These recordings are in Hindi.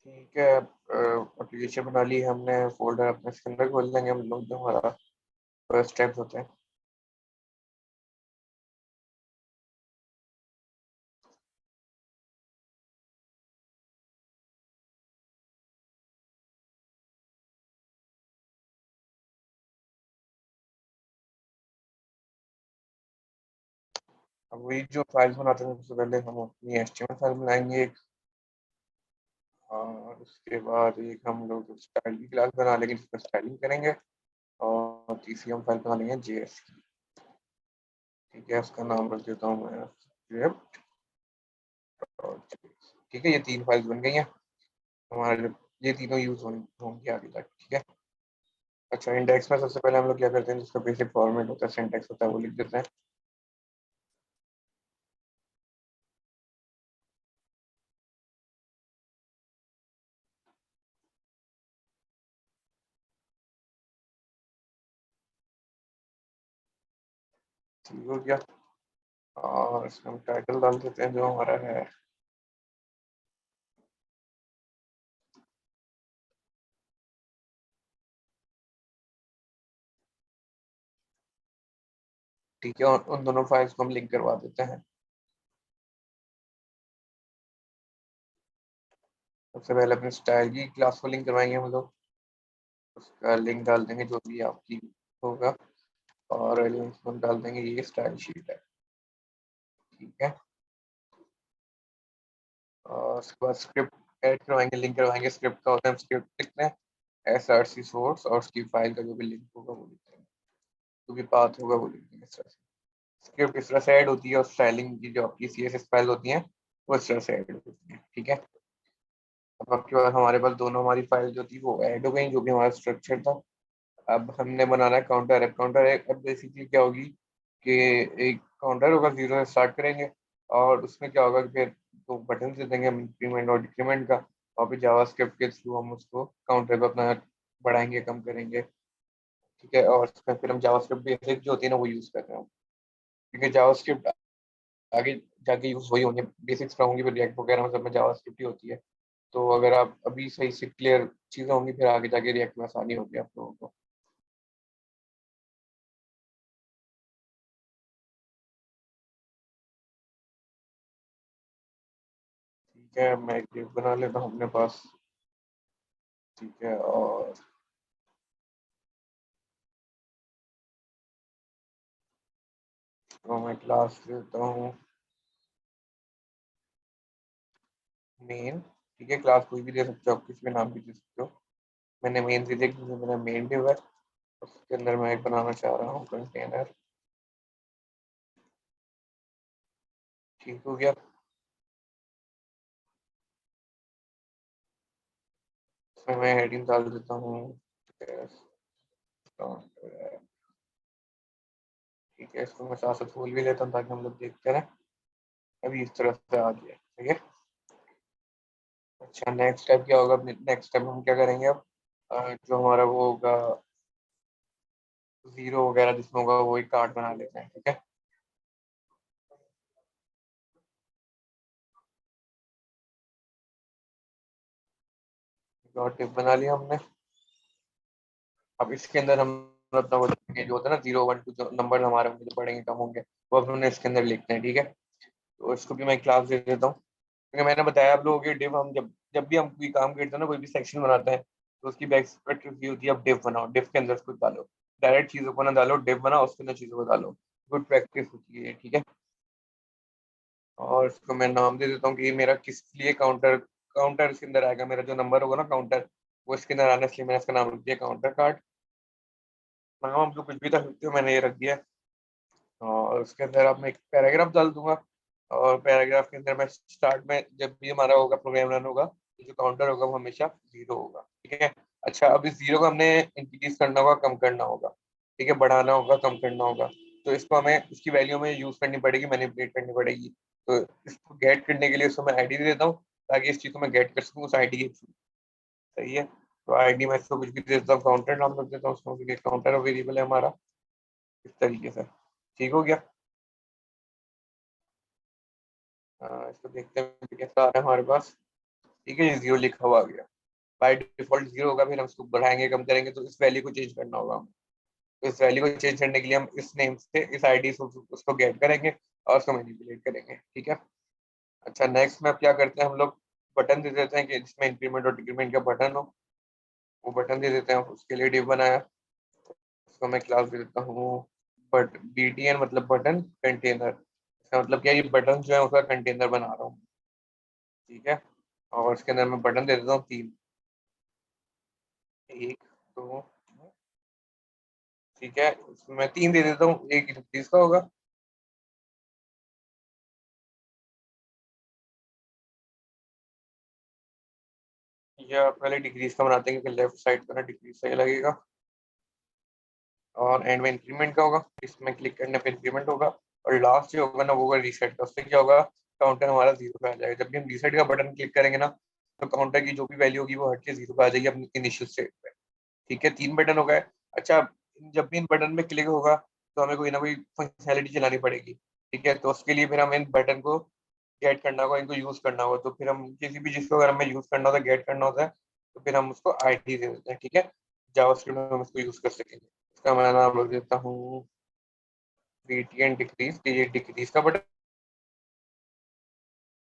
ठीक है। एप्लीकेशन बना ली हमने, फोल्डर अपने इसके अंदर खोल लेंगे हम लोग, जो हमारा फर्स्ट स्टेप्स होते हैं। अब वही जो फाइल्स बनाते हैं, सबसे पहले हम अपनी HTML फाइल बनाएंगे एक, और उसके बाद एक हम लोग स्टाइल की क्लास बना लेंगे जिसमें स्टाइलिंग करेंगे, और तीसरी हम फाइल बना लेंगे JS की। ठीक है, उसका नाम रख देता हूँ मैं स्क्रिप्ट और JS। ठीक है, ये तीन फाइल्स बन गई हैं हमारे, ये तीनों यूज होंगी आगे तक। ठीक है। अच्छा, इंडेक्स में सबसे पहले हम लोग क्या करते हैं, जिसका बेसिक फॉर्मेट होता है, सिंटैक्स होता है, वो लिख देते हैं। ठीक हो गया। और इसमें हम टाइटल डाल देते हैं जो हमारा है। ठीक है, और उन दोनों फाइल्स को हम लिंक करवा देते हैं। सबसे पहले अपने स्टाइल की क्लास को लिंक करवाएंगे हम लोग, उसका लिंक डाल देंगे जो भी आपकी होगा, और एलिमेंट्स में डाल देंगे ये स्टाइल शीट है। ठीक है। और उसके बाद स्क्रिप्ट ऐड करवाएंगे, लिंक करवाएंगे। स्क्रिप्ट का होता है, हम स्क्रिप्ट लिखते हैं, SRC सोर्स, और उसकी फाइल का जो भी लिंक होगा वो लिख देंगे, जो भी पाथ होगा वो लिख देंगे इस तरह से। स्क्रिप्ट इस तरह से ऐड होती है, और स्टाइलिंग की जो आपकी CSS फाइल होती है वो इस तरह से ऐड होती है। ठीक है। अब आपके पास, हमारे पास दोनों हमारी फाइल जो थी वो ऐड हो गई, जो भी हमारा स्ट्रक्चर था। अब हमने बनाना है काउंटर ऐप। काउंटर ऐप अब बेसिकली क्या होगी कि एक काउंटर होगा, 0 से स्टार्ट करेंगे, और उसमें क्या होगा कि फिर दो बटन दे देंगे हम, इंक्रीमेंट और डिक्रीमेंट का, और फिर जावास्क्रिप्ट के थ्रू हम उसको काउंटर को अपना बढ़ाएंगे, कम करेंगे। ठीक है। और उसमें फिर हम जावास्क्रिप्ट बेसिक जो होती है ना वो यूज़ कर रहे हैं, क्योंकि जावास्क्रिप्ट आगे जाके यूज़ वही होंगे, बेसिक्स होंगी, फिर रिएक्ट वगैरह में सब में जावास्क्रिप्ट ही होती है। तो अगर आप अभी सही से क्लियर चीज़ें होंगी, फिर आगे जाके रिएक्ट में आसानी होगी आप लोगों को। ठीक है, मैं एक div बना लेता हूँ अपने पास। ठीक है। और तो मैं क्लास देता हूँ मेन। ठीक है, क्लास कोई भी दे सकते हो आप, किसी भी नाम की दे सकते हो। मैंने मेन दे दिया क्योंकि मेरा मेन डिव है। उसके अंदर मैं एक बनाना चाह रहा हूँ कंटेनर। ठीक हो गया। इसमें मैं हेडिंग डाल देता हूँ yes, ठीक है, इसको मैं साथ साथ खोल भी लेता हूँ ताकि हम लोग देखते रहे। अभी इस तरह से आ गया। ठीक है। अच्छा, नेक्स्ट स्टेप क्या होगा? नेक्स्ट स्टेप हम क्या करेंगे अब? जो हमारा वो होगा जीरो वगैरह जिसमें होगा, वो एक कार्ड बना लेते हैं। ठीक है। डॉट टिप बना लिया हमने। अब इसके अंदर हम अपना वो लिखेंगे, जो होता है ना 0 1 2, जो नंबर हमारे होंगे जो बढ़ेंगे कम होंगे, वो अब हमने इसके अंदर लिखते हैं। ठीक है। तो इसको भी मैं क्लास दे देता हूँ, क्योंकि मैंने बताया आप लोगों के डिव, हम जब जब भी हम कोई काम करते हैं ना, कोई भी सेक्शन बनाते हैं, तो उसकी बेस्ट प्रैक्टिस ये होती है, अब डिव बनाओ, डिव के अंदर उसको डालो। डायरेक्ट चीज़ों को ना डालो, डिव बनाओ, उसके अंदर चीज़ों को डालो। गुड प्रैक्टिस होती है ये। ठीक है। और इसको मैं नाम दे देता हूँ कि ये मेरा किस लिए काउंटर, काउंटर इसके अंदर आएगा, मेरा जो नंबर होगा ना काउंटर, वो इसके अंदर आना, इसलिए मैंने इसका नाम रख दिया काउंटर कार्ड। नाम हम लोग कुछ भी रख सकते हो, मैंने ये रख दिया। और उसके अंदर अब मैं एक पैराग्राफ डाल दूंगा, और पैराग्राफ के अंदर मैं स्टार्ट में जब भी हमारा होगा प्रोग्राम रन होगा, तो जो काउंटर होगा वो हमेशा 0 होगा। ठीक है। अच्छा, अब इस 0 को हमने इंक्रीज करना होगा, कम करना होगा। ठीक है, बढ़ाना होगा, कम करना होगा। तो इसको हमें उसकी वैल्यू में यूज करनी पड़ेगी, मैनिपुलेट करनी पड़ेगी। तो इसको गेट करने के लिए उसको मैं आईडी दे देता हूँ, ताकि इस चीज को मैं गेट कर सकूँ उस आईडी के थ्रू। सही है। तो आईडी मैं इसको कुछ भी दे देता हूँ, काउंटर नाम रख देता हूँ उसको, क्योंकि काउंटर वेरिएबल है हमारा। इस तरीके से। ठीक हो गया। इसको देखते हैं कैसा आ रहा है हमारे पास। ठीक है, ये 0 लिखा हुआ आ गया, बाय डिफॉल्ट 0 होगा, फिर हम इसको बढ़ाएंगे कम करेंगे तो इस वैल्यू को चेंज करना होगा हमें। तो इस वैल्यू को चेंज करने के लिए हम इस नेम से इस आईडी से उसको गेट करेंगे और उसको मैनिपुलेट करेंगे। ठीक है। अच्छा, नेक्स्ट में अब क्या करते हैं हम लोग, बटन दे देते हैं कि जिसमें इंक्रीमेंट और डिक्रीमेंट का बटन हो, वो बटन दे देते हैं। उसके लिए डिव बनाया, उसको मैं क्लास दे देता हूँ बट BTN मतलब बटन कंटेनर। इसका मतलब क्या है, ये बटन जो है उसका कंटेनर बना रहा हूँ। ठीक है। और इसके अंदर मैं बटन दे देता हूँ 3, 1, 2। ठीक है, इसमें मैं 3 दे देता हूँ, एक डिक्रीज का होगा। या पहले डिक्रीज का बनाते हैं क्योंकि लेफ्ट साइड का ना डिक्रीज सही लगेगा। और एंड में इंक्रीमेंट का होगा, इसमें क्लिक करने पे इंक्रीमेंट होगा। और लास्ट जो होगा ना वो होगा रीसेट का, उससे क्या होगा, काउंटर हमारा 0 पे आ जाएगा। जब भी हम रीसेट का बटन क्लिक करेंगे ना, तो काउंटर की जो भी वैल्यू होगी वो हट के 0 पे आ जाएगी अपनी इनिशियल स्टेट पे। ठीक है, 3 बटन हो गए। अच्छा, जब भी इन बटन में क्लिक होगा तो हमें कोई ना कोई फंक्शनैलिटी चलानी पड़ेगी। ठीक है, तो उसके लिए फिर हम इन बटन को गेट करना होगा, इनको यूज करना होगा। तो फिर हम किसी भी चीज को अगर हमें यूज करना होता है, गेट करना होता है, तो फिर हम उसको आईडी दे देते हैं। ठीक है, जावास्क्रिप्ट में हम इसको यूज कर सकेंगे। इसका मैं नाम रख देता हूँ BTN डिक्रीज, ये डिक्रीज का बटन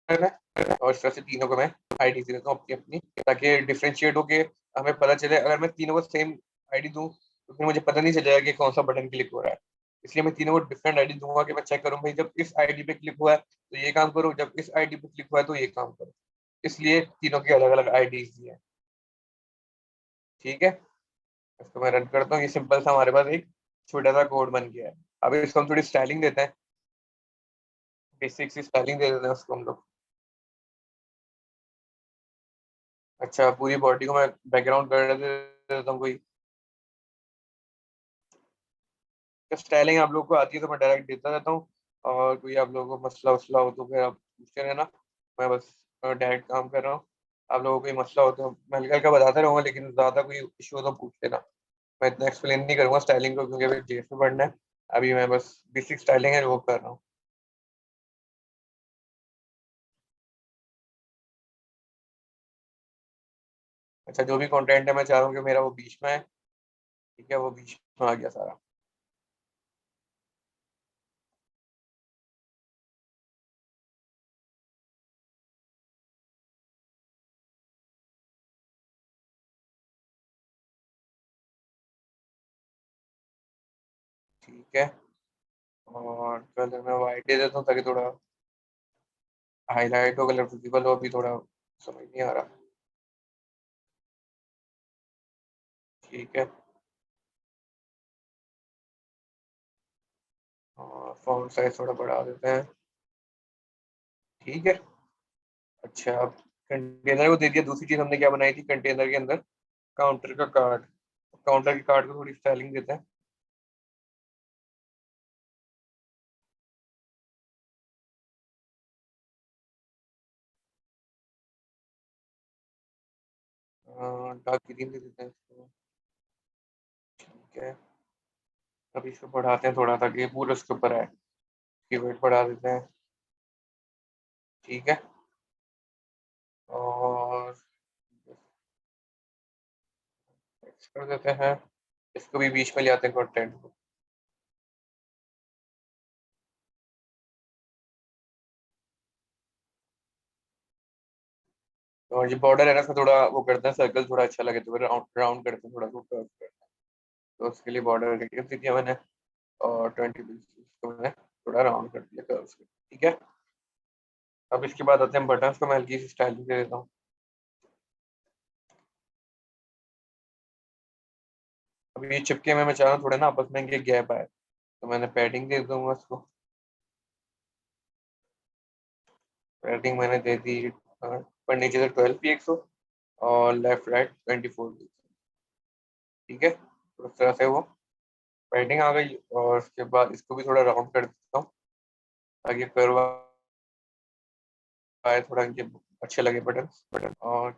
है। और इस तरह से तीनों को मैं आईडी दे देता हूँ अपनी अपनी, ताकि डिफ्रेंशिएट होके हमें पता चले। अगर मैं तीनों को सेम आईडी दूं तो फिर मुझे पता नहीं चलेगा कि कौन सा बटन क्लिक हो रहा है। इसलिए मैं तीनों को डिफरेंट आईडी दूंगा कि मैं चेक करूँ भाई जब इस आईडी पे क्लिक हुआ है तो ये काम करो, जब इस आईडी पे क्लिक हुआ है तो ये काम करो। इसलिए तीनों की अलग अलग आईडी दी है। ठीक है, इसको मैं रन करता हूँ। ये सिंपल सा हमारे पास एक छोटा सा कोड बन गया है। अभी इसको हम थोड़ी स्टाइलिंग देते हैं, बेसिक सी स्टाइलिंग दे देते हैं उसको हम लोग। अच्छा, पूरी बॉडी को मैं बैकग्राउंड कर देता हूँ कोई। तो स्टाइलिंग आप लोगों को आती है तो मैं डायरेक्ट देता रहता हूँ। और कोई आप लोगों को मसला वसला हो तो फिर आप पूछते रहना। मैं बस डायरेक्ट काम कर रहा हूँ। आप लोगों को कोई मसला हो तो मैं हल्का हल्का बताता रहूँगा, लेकिन ज़्यादा कोई इशू हो तो पूछ लेना। मैं इतना एक्सप्लेन नहीं करूँगा स्टाइलिंग को, क्योंकि अभी जेएस में पढ़ना है। अभी मैं बस बेसिक स्टाइलिंग है वो कर रहा हूँ। अच्छा, जो भी कंटेंट है मैं चाह रहा हूँ कि मेरा वो बीच में है। ठीक है, वो बीच में आ गया सारा। ठीक है, और कलर मैं वाइट दे देता हूँ ताकि थोड़ा हाईलाइट हो, कलर विजिबल हो। अभी थोड़ा समझ नहीं आ रहा। ठीक है, और फॉन्ट साइज थोड़ा बढ़ा देते हैं। ठीक है। अच्छा, अब कंटेनर को दे दिया। दूसरी चीज हमने क्या बनाई थी कंटेनर के अंदर, काउंटर का कार्ड। काउंटर के कार्ड को थोड़ी स्टाइलिंग देते हैं। डार्क ग्रीन दे देते हैं इसको। ठीक है, अब इसको बढ़ाते हैं थोड़ा ताकि ये पूरा उसके ऊपर आए। इसकी वेट बढ़ा देते हैं। ठीक है, और next कर देते हैं। इसको भी बीच में ले आते हैं कंटेंट को। और ये बॉर्डर है ना, इसका थोड़ा वो करते हैं सर्कल थोड़ा अच्छा लगे, तो फिर राउंड राउंड करते हैं, थोड़ा वो कर्व करते हैं। तो उसके लिए बॉर्डर रेडियस दे दिया मैंने, और 20 को मैंने थोड़ा राउंड कर दिया कर्व्स को। ठीक है, अब इसके बाद आते हैं बटन्स को मैं हल्की सी स्टाइलिंग दे देता हूँ। अब ये चिपके में मैं चाह रहा हूँ थोड़े ना आपस में इनके गैप आए, तो मैंने पैडिंग दे दूंगा इसको। पैडिंग मैंने दे दी पर नीचे से 12 pxo और लेफ्ट राइट 24 pxo। ठीक है, तो इस तरह से वो पैडिंग आ गई। और उसके बाद इसको भी थोड़ा राउंड कर देता हूँ ताकि कर्व आए, थोड़ा इनके अच्छे लगे बटन बटन। और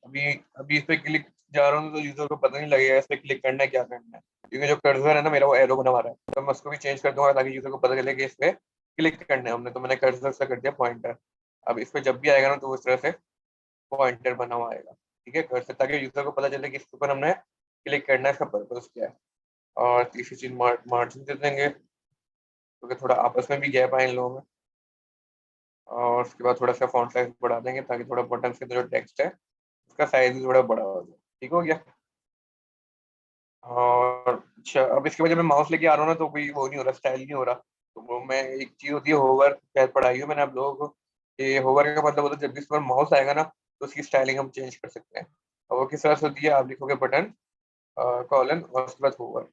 अभी अभी इस पे क्लिक जा रहा हूँ तो यूजर को पता नहीं लगेगा इस पे क्लिक करना है क्या करना है, क्योंकि जो कर्सर है ना मेरा वो एरो बना हुआ है। तो मैं उसको भी चेंज कर दूंगा ताकि यूजर को पता चले कि इस पे क्लिक करना है हमने। तो मैंने कर्सर से कर दिया पॉइंटर। अब इस पे जब भी आएगा ना तो वो इस तरह से पॉइंटर बना हुआ आएगा, ठीक है, घर से, ताकि यूजर को पता चले कि इसके ऊपर हमने क्लिक करना है, इसका पर्पज क्या है। और तीसरी चीज मार्जिन दे देंगे, क्योंकि थोड़ा आपस में भी गैप आए इन लोगों में। और उसके बाद थोड़ा सा फॉन्ट साइज बढ़ा देंगे, ताकि थोड़ा बटन के अंदर जो टेक्स्ट है उसका साइज भी थोड़ा बड़ा हो जाए। ठीक हो गया। और अच्छा, अब इसके वजह मैं माउस लेके आ रहा हूँ ना, तो कोई वो नहीं हो रहा, स्टाइल नहीं हो रहा। तो वो मैं, एक चीज होती है होवर, शायद पढ़ाई हो मैंने आप लोगों को, ये होवर का मतलब होता है जब भी इस पर माउस आएगा ना, तो उसकी स्टाइलिंग हम चेंज कर सकते हैं। और वो किस तरह से होती है, आप लिखोगे बटन कॉलन और उसके बाद होवर।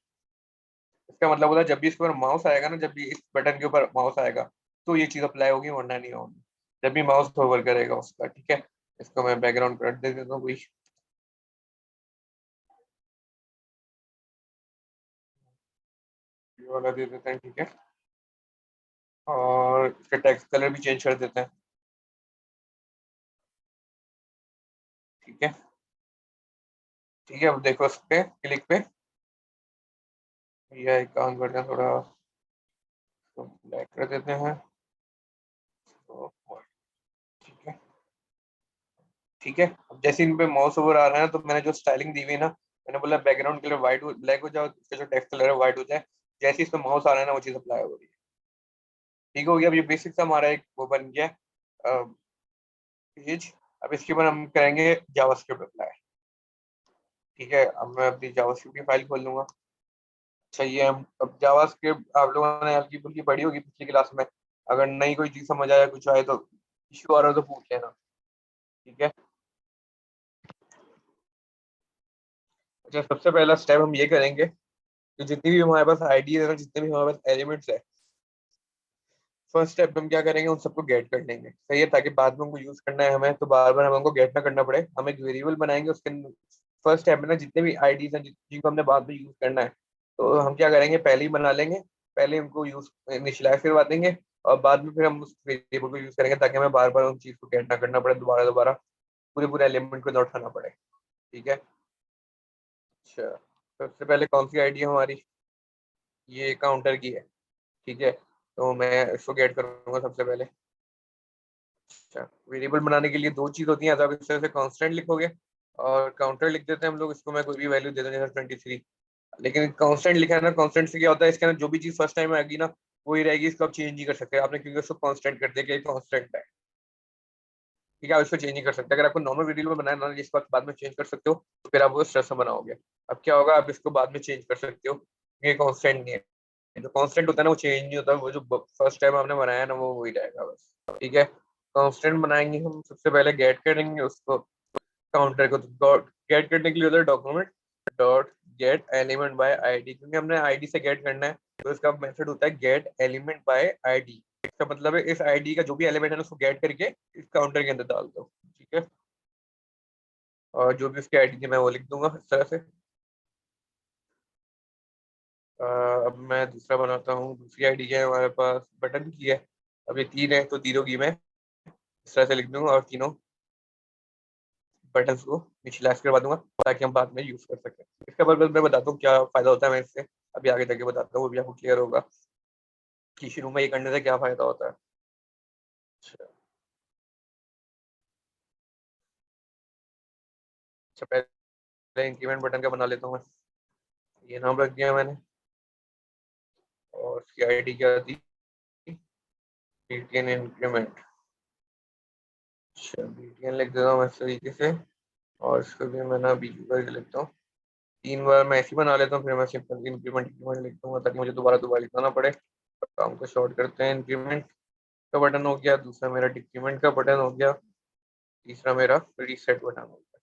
इसका मतलब होता है जब भी इसके ऊपर माउस आएगा ना, जब भी इस बटन के ऊपर माउस आएगा, तो ये चीज अप्लाई होगी, वरना नहीं होगी जब भी माउस होवर करेगा उसका। ठीक है, इसको मैं बैकग्राउंड कलर दे देता हूँ कोई, ये वाला दे देते हैं, ठीक है। और इसका टेक्स्ट कलर भी चेंज कर देते हैं, ठीक है। ठीक है, अब देखो इस पे क्लिक पे, ये एक काम करते हैं, थोड़ा ब्लैक कर देते हैं, तो ठीक है। ठीक है, अब जैसे इन पे माउस ओवर आ रहा है ना, तो मैंने जो स्टाइलिंग दी हुई है ना, मैंने बोला बैकग्राउंड कलर व्हाइट ब्लैक हो जाए, उसका जो टेक्स्ट कलर है व्हाइट हो जाए, जैसे ही इस पे माउस आ रहा है ना, वो चीज अप्लाई हो रही है। ठीक हो गया, अब ये बेसिक सा हमारा एक वो बन गया पेज। अब इसके ऊपर हम करेंगे जावास्क्रिप्ट अप्लाई। ठीक है, अब मैं अपनी जावास्क्रिप्ट की फाइल खोल लूंगा। अच्छा, ये हम अब जावास्क्रिप्ट आप लोगों ने हल्की फुल्की पढ़ी होगी पिछली क्लास में, अगर नई कोई चीज समझ आया, कुछ आए, तो इश्यू आ रहा हो तो पूछ लेना। ठीक है। अच्छा, सबसे पहला स्टेप हम ये करेंगे कि जितनी भी हमारे पास आईडी है ना, जितने भी हमारे पास एलिमेंट्स है, फर्स्ट स्टेप हम क्या करेंगे, उन सबको गेट कर लेंगे, सही है, ताकि बाद में उनको यूज करना है हमें, तो बार बार हमें उनको गेट ना करना पड़े। हम एक वेरिएबल बनाएंगे, उसके फर्स्ट स्टेप में ना जितने भी आईडीज हैं जिनको हमने बाद में यूज करना है, तो हम क्या करेंगे, पहले ही बना लेंगे, पहले उनको यूज इनिशियलाइज करवा देंगे, और बाद में फिर हम उस वेरिएबल को यूज करेंगे, ताकि हमें बार बार उन चीज को गेट ना करना पड़े, दोबारा दोबारा पूरे पूरे एलिमेंट को ना उठाना पड़े। ठीक है। अच्छा, सबसे पहले कौन सी आईडी है हमारी, ये काउंटर की है, ठीक है, तो मैं इसको गेट करूंगा सबसे पहले। अच्छा, वेरिएबल बनाने के लिए दो चीज होती हैं, या तो आप इस तरह से कांस्टेंट लिखोगे, और काउंटर लिख देते हैं हम लोग, इसको मैं कोई भी वैल्यू दे दें, जैसे 23। लेकिन कांस्टेंट लिखा है ना, कांस्टेंट से क्या होता है, इसके अंदर जो भी चीज फर्स्ट टाइम आएगी ना, वही रहेगी, इसको आप चेंज नहीं कर सकते आपने, क्योंकि उसको कांस्टेंट कर दिया कि कांस्टेंट है। ठीक है, आप इसको चेंज नहीं कर सकते, अगर आपको नॉर्मल वेरिएबल में बनाना है ना, जिसको आप बाद में चेंज कर सकते हो, तो फिर आप वो स्ट्रेस में बनाओगे। अब क्या होगा, आप इसको बाद में चेंज कर सकते हो, ये कांस्टेंट नहीं है। जो कांस्टेंट होता है ना, वो चेंज नहीं होता, वो जो फर्स्ट टाइम आपने बनाया ना, वो वही रहेगा बस। ठीक है, कांस्टेंट बनाएंगे हम, सबसे पहले गेट करेंगे उसको, काउंटर को, तो गेट करने के लिए होता है document dot gate element by ID, क्योंकि हमने आईडी से गेट करना है, तो इसका मेथड होता है गेट एलिमेंट बाय आईडी। इसका मतलब है इस आईडी का जो भी एलिमेंट है ना, उसको गेट करके इस काउंटर के अंदर डाल दो। ठीक है, और जो भी उसकी आईडी थी मैं वो लिख दूंगा इस तरह से। अब मैं दूसरा बनाता हूँ, दूसरी आईडी क्या है हमारे पास, बटन की है। अब ये तीन है, तो तीनों की मैं इस तरह से लिख दूंगा, और तीनों बटन को निचला करवा दूंगा, ताकि हम बाद में यूज कर सकें। इसके बाद मैं बताता हूँ क्या फायदा होता है, मैं इससे अभी आगे जाके बताता हूँ, वो भी आपको क्लियर होगा कि शुरू में ये करने से क्या फायदा होता है। अच्छा, अच्छा, पहले इंक्रीमेंट बटन का बना लेता हूँ मैं, ये नाम रख दिया मैंने, और उसकी आईडी क्या थी, बीटीएन इंक्रीमेंट। अच्छा, बीटीएन लिख देता हूँ इस तरीके से, और इसको भी मैं ना बीच करके लिखता हूँ, तीन बार मैं ऐसे ही बना लेता हूँ, फिर मैं सिंपल इंक्रीमेंट इंक्रीमेंट लिख दूंगा, ताकि मुझे दोबारा दोबारा लिखना ना पड़े। काम को शॉर्ट करते हैं, इंक्रीमेंट का बटन हो गया, दूसरा मेरा डिक्रीमेंट का बटन हो गया, तीसरा मेरा रीसेट बटन हो गया।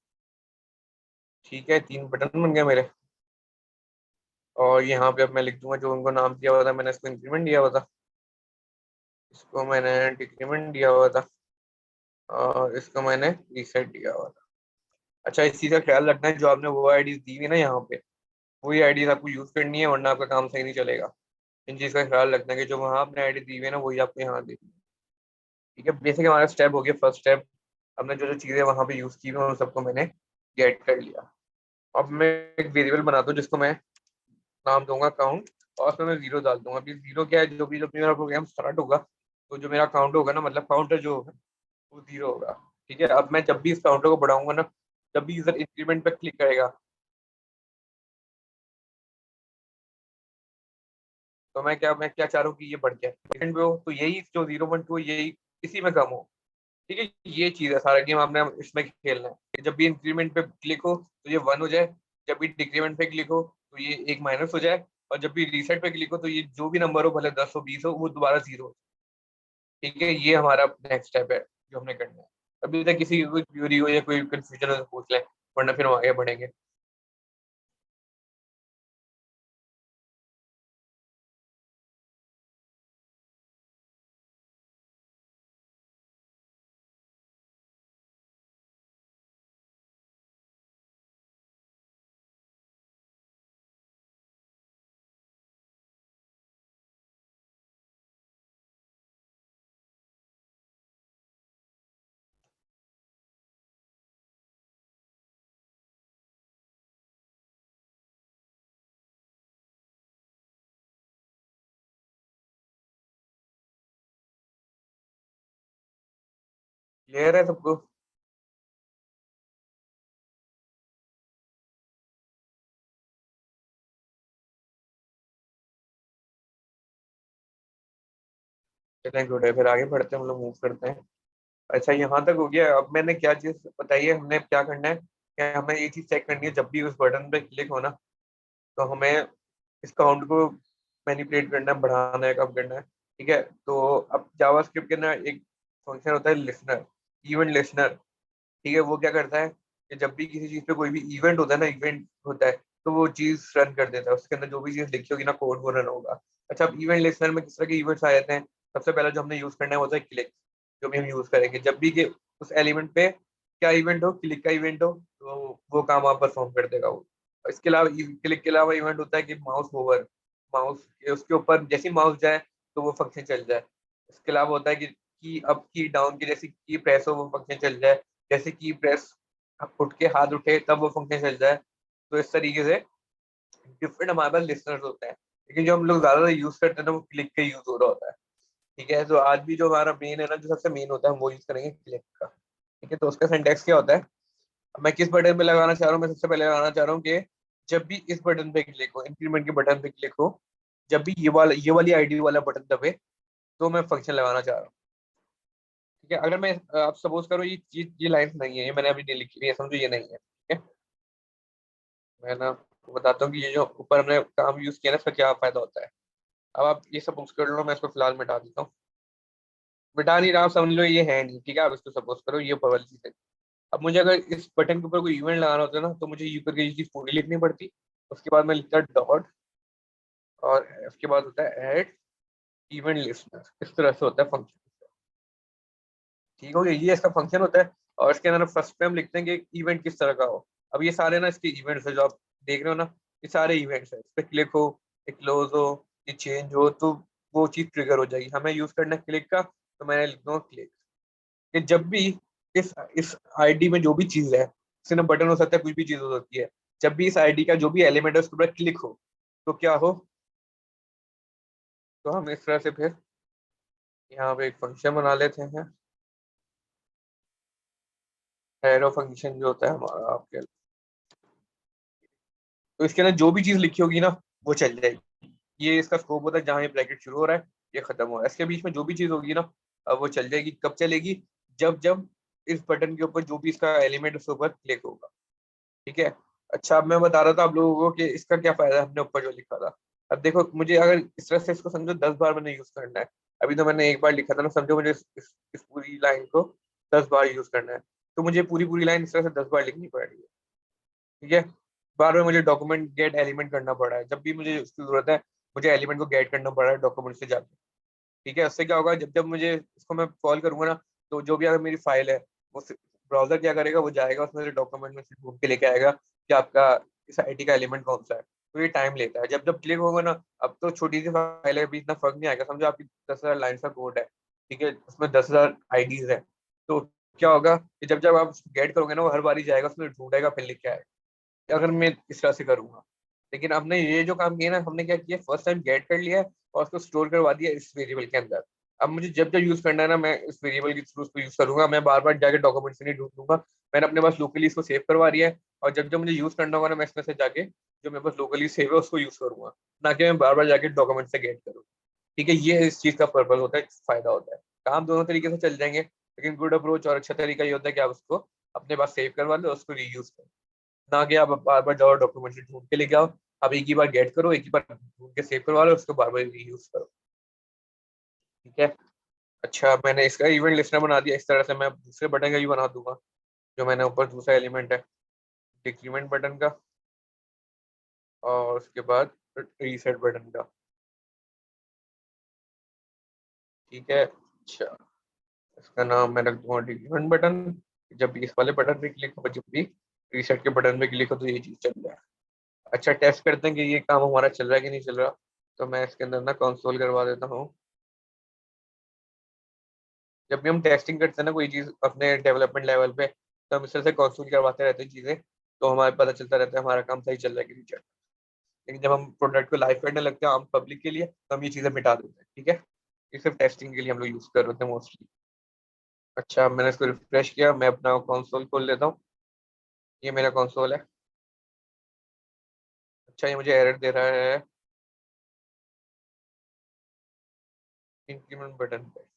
ठीक है, तीन बटन बन गए मेरे। और यहाँ पे अब मैं लिख दूंगा जो उनको नाम दिया हुआ था, मैंने इसको इंक्रीमेंट दिया हुआ था, इसको मैंने डिक्रीमेंट दिया हुआ था, और इसको मैंने रीसेट दिया हुआ था। अच्छा, इस चीज़ का ख्याल रखना है, जो आपने वो आईडीज दी हुई ना यहाँ पे, वही आईडीज आपको यूज करनी है, वरना आपका काम सही नहीं चलेगा। इन चीज़ का ख्याल रखना है कि जो वहाँ आपने आईडी दी हुई है ना, वही आपको यहाँ दी हुई है। ठीक है, बेसिक हमारा स्टेप हो गया, फर्स्ट स्टेप। हमने जो जो चीज़ें वहाँ पे यूज की हुई हैं, उन सबको मैंने गेट कर लिया। अब मैं एक वेरिएबल बनाता हूँ, जिसको मैं नाम दूंगा काउंट, और उसमें मैं जीरो डाल दूंगा। अभी जीरो क्या है, जो भी जब मेरा प्रोग्राम स्टार्ट होगा, तो जो मेरा काउंट होगा ना, मतलब काउंटर जो होगा, वो जीरो होगा। ठीक है, अब मैं जब भी इस काउंटर को बढ़ाऊंगा ना, जब भी यूजर इंक्रीमेंट पे क्लिक करेगा, तो मैं क्या चाह रहा हूँ कि ये बढ़ जाए, सेकंड पे हो तो यही जो 0.2 यही इसी में कम हो। ठीक है, ये चीज है, सारा गेम आपने इसमें खेलना है कि जब भी इंक्रीमेंट पे क्लिक हो तो ये 1 हो जाए, जब भी डिक्रीमेंट पे क्लिक हो तो ये एक माइनस हो जाए, और जब भी रीसेट पे क्लिक हो तो ये जो भी नंबर हो, भले 10 हो 20 हो, वो दोबारा 0 हो। ठीक है, ये हमारा नेक्स्ट स्टेप है जो हमने करना है। अभी तक किसी की कोई क्यूरी हो या कोई कंफ्यूजन हो तो पूछ ले, वरना फिर हम आगे बढ़ेंगे। क्लियर है सबको? चलें, गुड है, फिर आगे बढ़ते हैं, हम लोग मूव करते हैं। अच्छा, यहाँ तक हो गया। अब मैंने क्या चीज बताई है, हमने क्या करना है कि हमें ये चीज चेक करनी है, जब भी उस बटन पे क्लिक हो ना, तो हमें इस काउंट को मैनिपुलेट करना है, बढ़ाना है, कम करना है। ठीक है, तो अब जावास्क्रिप्ट के ना एक फंक्शन होता है लिसनर, इवेंट लिसनर। ठीक है, वो क्या करता है कि जब भी किसी चीज पे कोई भी इवेंट होता है ना, इवेंट होता है, तो वो चीज रन कर देता है, उसके अंदर जो भी चीज लिखी होगी ना, कोड वो रन होगा। अच्छा, अब इवेंट लिसनर में किस तरह के इवेंट्स आ जाते हैं? सबसे पहला जो हमने यूज करना है वो होता है क्लिक। जो भी हम यूज करेंगे, जब भी के उस एलिमेंट पे क्या इवेंट हो, क्लिक का इवेंट हो, तो वो काम आप परफॉर्म कर देगा वो। और इसके अलावा क्लिक के अलावा इवेंट होता है कि माउस ओवर, माउस उसके ऊपर जैसे माउस जाए तो वो फंक्शन चल जाए। इसके अलावा होता है कि अप की डाउन की जैसी की प्रेस हो, वो फंक्शन चल जाए। जैसे की प्रेस उठ के हाथ उठे तब वो फंक्शन चल जाए। तो इस तरीके से डिफरेंट हमारे पास लिस्टनर्स होते हैं, लेकिन जो हम लोग ज्यादा यूज करते हैं ना, वो क्लिक का यूज हो रहा होता है। ठीक है, तो आज भी जो हमारा मेन है ना, जो सबसे मेन होता है, हम वो यूज करेंगे क्लिक का। ठीक है, तो उसका सिंटेक्स क्या होता है? अब मैं किस बटन पे लगाना चाह रहा हूँ? मैं सबसे पहले लगाना चाह रहा हूँ कि जब भी इस बटन पे क्लिक हो, इंक्रीमेंट के बटन पे क्लिक हो, जब भी ये वाली आईडी वाला बटन दबे, तो मैं फंक्शन लगाना चाह रहा हूँ। ठीक है, अगर मैं आप सपोज करो ये चीज, ये लाइन नहीं है, ये मैंने अभी नहीं लिखी हुई है, समझो ये नहीं है। ठीक है, मैं ना आपको बताता हूँ कि ये जो ऊपर हमने काम यूज किया ना, इसका क्या फायदा होता है। अब आप ये सपोज कर लो, मैं इसको फिलहाल मिटा देता हूँ। मिटा नहीं रहा, आप समझ लो ये है नहीं। ठीक है, आप इसको सपोज करो ये ऊपर वाली चीज है। अब मुझे अगर इस बटन के ऊपर कोई इवेंट लगाना होता है ना, तो मुझे यू करके ये चीज पूरी लिखनी पड़ती। उसके बाद मैं लिखता डॉट, और उसके बाद होता है ऐड इवेंट लिस्टनर। इस तरह से होता है फंक्शन। ठीक हो गया, ये इसका फंक्शन होता है। और इसके अंदर फर्स्ट पे हम लिखते हैं कि इवेंट किस तरह का हो। अब ये सारे ना इसके इवेंट्स है जो आप देख रहे हो ना, ये सारे इवेंट्स है। इस पे क्लिक हो, ये क्लोज हो, ये चेंज हो, तो वो चीज ट्रिगर हो जाएगी। हमें यूज करना है क्लिक का, तो मैंने लिख दूंगा क्लिक। कि जब भी इस आईडी में जो भी चीज है, सिर्फ बटन हो सकता है, कुछ भी चीज हो सकती है, जब भी इस आईडी का जो भी एलिमेंट है उसके ऊपर क्लिक हो, तो क्या हो, तो हम इस तरह से फिर यहाँ पे एक फंक्शन बना लेते हैं। एरो फंक्शन जो होता है हमारा आपके, तो इसके अंदर जो भी चीज लिखी होगी ना, वो चल जाएगी। ये इसका स्कोप होता है, जहाँ ये ब्रैकेट शुरू हो रहा है, ये खत्म हो रहा है, इसके बीच में जो भी चीज होगी ना, वो चल जाएगी। कब चलेगी? जब जब इस बटन के ऊपर जो भी इसका एलिमेंट उसके ऊपर क्लिक होगा। ठीक है। अच्छा, अब मैं बता रहा था आप लोगों को कि इसका क्या फायदा है, हमने ऊपर जो लिखा था। अब देखो, मुझे अगर इस तरह से इसको समझो 10 बार मैंने यूज करना है। अभी तो मैंने एक बार लिखा था ना, समझो मुझे इस पूरी लाइन को 10 बार यूज करना है, तो मुझे पूरी पूरी लाइन इस तरह से 10 बार लिखनी पड़ेगी। ठीक है, बार बार मुझे डॉक्यूमेंट गेट एलिमेंट करना पड़ा है, जब भी मुझे उसकी जरूरत है, मुझे एलिमेंट को गेट करना पड़ा है डॉक्यूमेंट से जाके। ठीक है, उससे क्या होगा, जब जब मुझे इसको मैं कॉल करूंगा ना, तो जो भी अगर मेरी फाइल है, वो ब्राउजर क्या करेगा, वो जाएगा उसमें से डॉक्यूमेंट में से ढूंढ के लेके आएगा कि आपका इस आईटी का एलिमेंट कौन सा है। तो ये टाइम लेता है। जब जब क्लिक होगा ना, अब तो छोटी सी फाइल है, अभी इतना फर्क नहीं आएगा। समझो आपकी 10,000 लाइन का कोड है, ठीक है, उसमें 10,000 आईडीज है। तो क्या होगा कि जब जब आप गेट करोगे ना, वो हर बारी जाएगा उसमें ढूंढेगा, फिर लिख के आएगा। अगर मैं इस तरह से करूंगा, लेकिन हमने ये जो काम किया ना, हमने क्या किया, फर्स्ट टाइम गेट कर लिया है और उसको स्टोर करवा दिया इस वेरिएबल के अंदर। अब मुझे जब जब यूज करना है ना, मैं इस वेरिएबल के थ्रू उसको यूज करूंगा। मैं बार बार जाके डॉक्यूमेंट से नहीं ढूंढूंगा। मैंने अपने पास लोकली इसको सेव करवा दिया है, और जब जब मुझे यूज करना होगा ना, मैं इसमें से जाके जो मेरे पास लोकली सेव है उसको यूज करूंगा, ना कि मैं बार बार जाके डॉक्यूमेंट से गेट करूँ। ठीक है, ये इस चीज का पर्पज होता है, फायदा होता है। काम दोनों तरीके से चल जाएंगे, लेकिन गुड अप्रोच और अच्छा तरीका ये होता है कि आप उसको अपने पास सेव करवा लो, उसको रीयूज करो, ना कि आप बार बार जाओ डॉक्यूमेंट से ढूंढ के लेके आओ। आप एक ही बार गेट करो, एक ही बार ढूंढ के सेव करवा लो, उसको बार बार रीयूज करो। ठीक है। अच्छा, मैंने इसका इवेंट लिस्टनर बना दिया। इस तरह से मैं दूसरे बटन का भी बना दूंगा, जो मैंने ऊपर दूसरा एलिमेंट है डिक्रीमेंट बटन का, और उसके बाद रीसेट बटन का। ठीक है। अच्छा, इसका नाम मैं रख दूंगा डिक्रीमेंट बटन। जब भी इस वाले बटन पे क्लिक हो, जब भी रीसेट के बटन पे क्लिक हो, तो ये चीज चल रहा है। अच्छा, टेस्ट करते हैं कि ये काम हमारा चल रहा है कि नहीं चल रहा। तो मैं इसके अंदर ना कंसोल करवा देता हूँ। जब भी हम टेस्टिंग करते हैं ना कोई चीज अपने डेवलपमेंट लेवल पे, तो हम इस तरह से कंसोल करवाते रहते हैं चीजें, तो हमारे पता चलता रहता है हमारा काम सही चल रहा है कि नहीं चल रहा। लेकिन जब हम प्रोडक्ट को लाइव करने लगते हैं आम पब्लिक के लिए, तो हम ये चीजें मिटा देते हैं। ठीक है, ये सिर्फ टेस्टिंग के लिए हम लोग यूज कर रहे थे मोस्टली। अच्छा, मैंने इसको रिफ्रेश किया, मैं अपना कंसोल खोल लेता हूँ। ये मेरा कंसोल है। अच्छा, ये मुझे एरर दे रहा है इंक्रीमेंट बटन पे।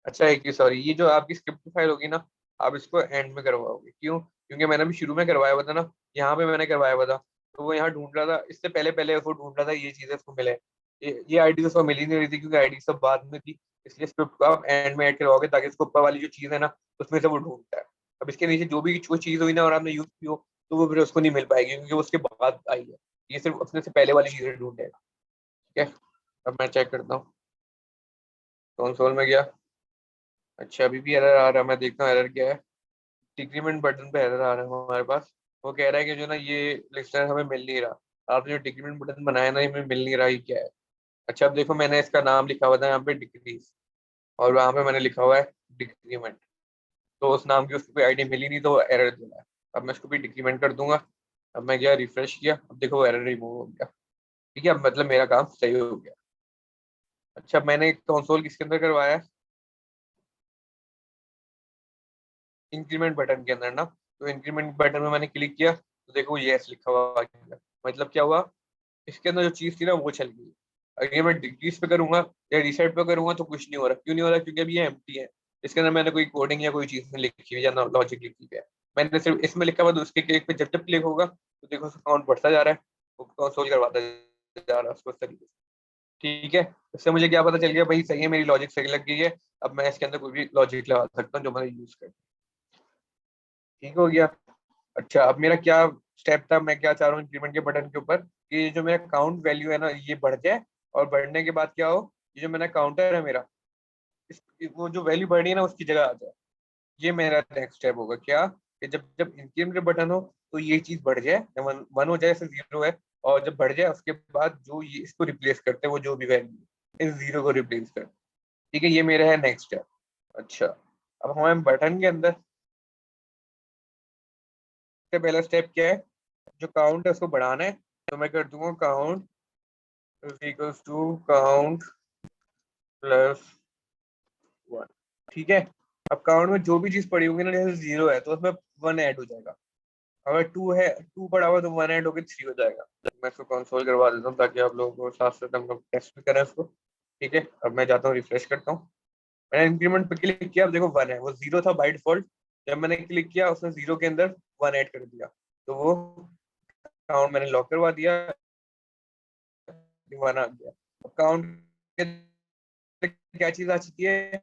अच्छा, एक ही सॉरी, ये जो आपकी स्क्रिप्ट फाइल होगी ना, आप इसको एंड में करवाओगे। क्यों? क्योंकि मैंने भी शुरू में करवाया हुआ था ना, यहाँ पे मैंने करवाया हुआ था, तो वो यहाँ ढूंढ रहा था, इससे पहले पहले वो ढूंढ रहा था ये चीजें उसको मिले। ये आईडी तो उसको मिल ही नहीं रही थी, क्योंकि आईडी सब बाद में थी। इसलिए स्क्रिप्ट को आप एंड में ऐड करवाओगे, ताकि इसको ऊपर वाली जो चीज है ना, उसमें से वो ढूंढता है। अब इसके नीचे जो भी कोई चीज हुई ना और आपने यूज की हो, तो वो फिर उसको नहीं मिल पाएगी, क्योंकि वो उसके बाद आई है। ये सिर्फ अपने से पहले वाली चीजें ढूंढेगा। ठीक है। अब मैं चेक करता हूँ, कंसोल में गया। अच्छा, अभी भी एरर आ रहा है, मैं देखता हूँ एरर क्या है। डिक्रीमेंट बटन पे एरर आ रहा है हमारे पास। वो कह रहा है कि जो ना ये लिस्टर हमें मिल नहीं रहा, आपने जो डिक्रीमेंट बटन बनाया ना, ये हमें मिल नहीं रहा, ये क्या है। अच्छा, अब देखो, मैंने इसका नाम लिखा हुआ था यहाँ पे डिक्रीज, और वहाँ पे मैंने लिखा हुआ है डिक्रीमेंट। तो उस नाम की उसको कोई आईडी मिली नहीं, तो वो एरर दे रहा है। अब मैं इसको भी डिक्रीमेंट कर दूंगा। अब मैं गया रिफ्रेश किया, अब देखो वो एरर रिमूव हो गया। ठीक है, अब मतलब मेरा काम सही हो गया। अच्छा, मैंने एक कंसोल किसके अंदर करवाया है, इंक्रीमेंट बटन के अंदर ना। तो इंक्रीमेंट बटन में मैंने क्लिक किया, तो देखो यस लिखा हुआ आ गया। मतलब क्या हुआ, इसके अंदर जो चीज थी ना वो चल गई। अगर ये मैं डिक्रीज पे करूंगा या रीसेट पे करूंगा तो कुछ नहीं हो रहा। क्यों नहीं हो रहा? क्योंकि अभी ये एम्प्टी है। इसके अंदर मैंने कोई कोडिंग या कोई चीज नहीं लिखी हुई या लॉजिक लिखी हुई है। मैंने सिर्फ इसमें लिखा हुआ, तो उसके क्लिक पे जब जब क्लिक होगा, तो देखो उसका काउंट बढ़ता जा रहा है, वो कंसोल करवाता जा रहा है उसको इस तरीके से। ठीक है। इससे मुझे क्या पता चल गया, भाई सही है, मेरी लॉजिक सही लग गई है। अब मैं इसके अंदर कोई भी लॉजिक लगा सकता हूँ जो मैंने यूज कर। ठीक हो गया। अच्छा, अब मेरा क्या स्टेप था, मैं क्या चाह रहा हूँ इंक्रीमेंट के बटन के ऊपर, कि ये जो मेरा काउंट वैल्यू है ना, ये बढ़ जाए। और बढ़ने के बाद क्या हो, ये जो मेरा काउंटर है मेरा, इस वो जो वैल्यू बढ़ी है ना, उसकी जगह आ जाए। ये मेरा नेक्स्ट स्टेप होगा क्या, कि जब जब इंक्रीमेंट बटन हो, तो ये चीज बढ़ जाए, जब वन वन हो जाए, ऐसे जीरो है। और जब बढ़ जाए उसके बाद जो ये इसको रिप्लेस करते हैं, वो जो भी वैल्यू इस जीरो को रिप्लेस करते हैं। ठीक है, ये मेरा है नेक्स्ट स्टेप। अच्छा, अब हमें बटन के अंदर सबसे पहला स्टेप क्या है, जो काउंट है उसको बढ़ाना है। तो मैं कर दूंगा count equals to count plus one. ठीक है। अब काउंट में जो भी चीज पड़ी होगी ना, जैसे जीरो है तो उसमें वन ऐड हो जाएगा। अगर टू है, टू पड़ा हुआ तो वन ऐड होकर थ्री हो जाएगा। मैं इसको कंसोल करवा देता हूँ, ताकि आप लोगों को साथ साथ हम लोग टेस्ट भी करें उसको। ठीक है, अब मैं जाता हूँ रिफ्रेश करता हूँ। मैंने इंक्रीमेंट पे क्लिक किया, अब देखो वन है, वो जीरो था बाई डिफॉल्ट। जब मैंने क्लिक किया, उसने जीरो के अंदर वन ऐड कर दिया, तो वो काउंट मैंने लॉक करवा दिया, वन आ गया। अब काउंट के अंदर क्या चीज आ चुकी है,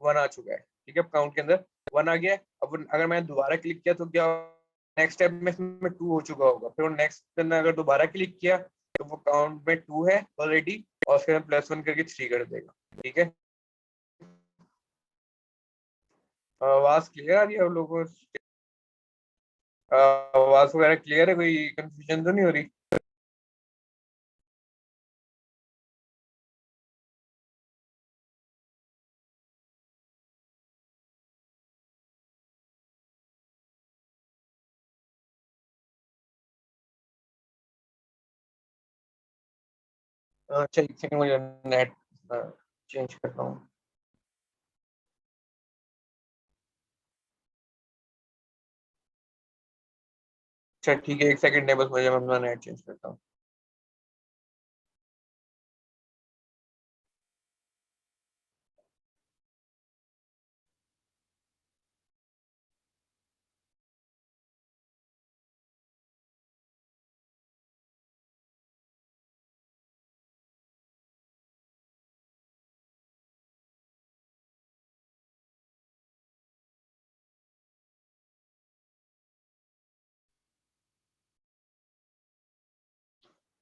वन आ चुका है। ठीक है, अब काउंट के अंदर वन आ गया है। अब अगर मैं दोबारा क्लिक किया तो क्या, नेक्स्ट स्टेप में इसमें टू हो चुका होगा। फिर नेक्स्ट में अगर दोबारा क्लिक किया, तो वो काउंट में टू है ऑलरेडी, और उसके बाद प्लस वन करके थ्री कर देगा। ठीक है, आवाज क्लियर आ रही है आप लोगों को? आवाज वगैरह क्लियर है, कोई कंफ्यूजन तो नहीं हो रही? अच्छा एक सेकंड, मुझे नेट चेंज करता हूँ। अच्छा ठीक है, एक सेकंड है बस, मुझे, मैं अपना नेट चेंज करता हूँ।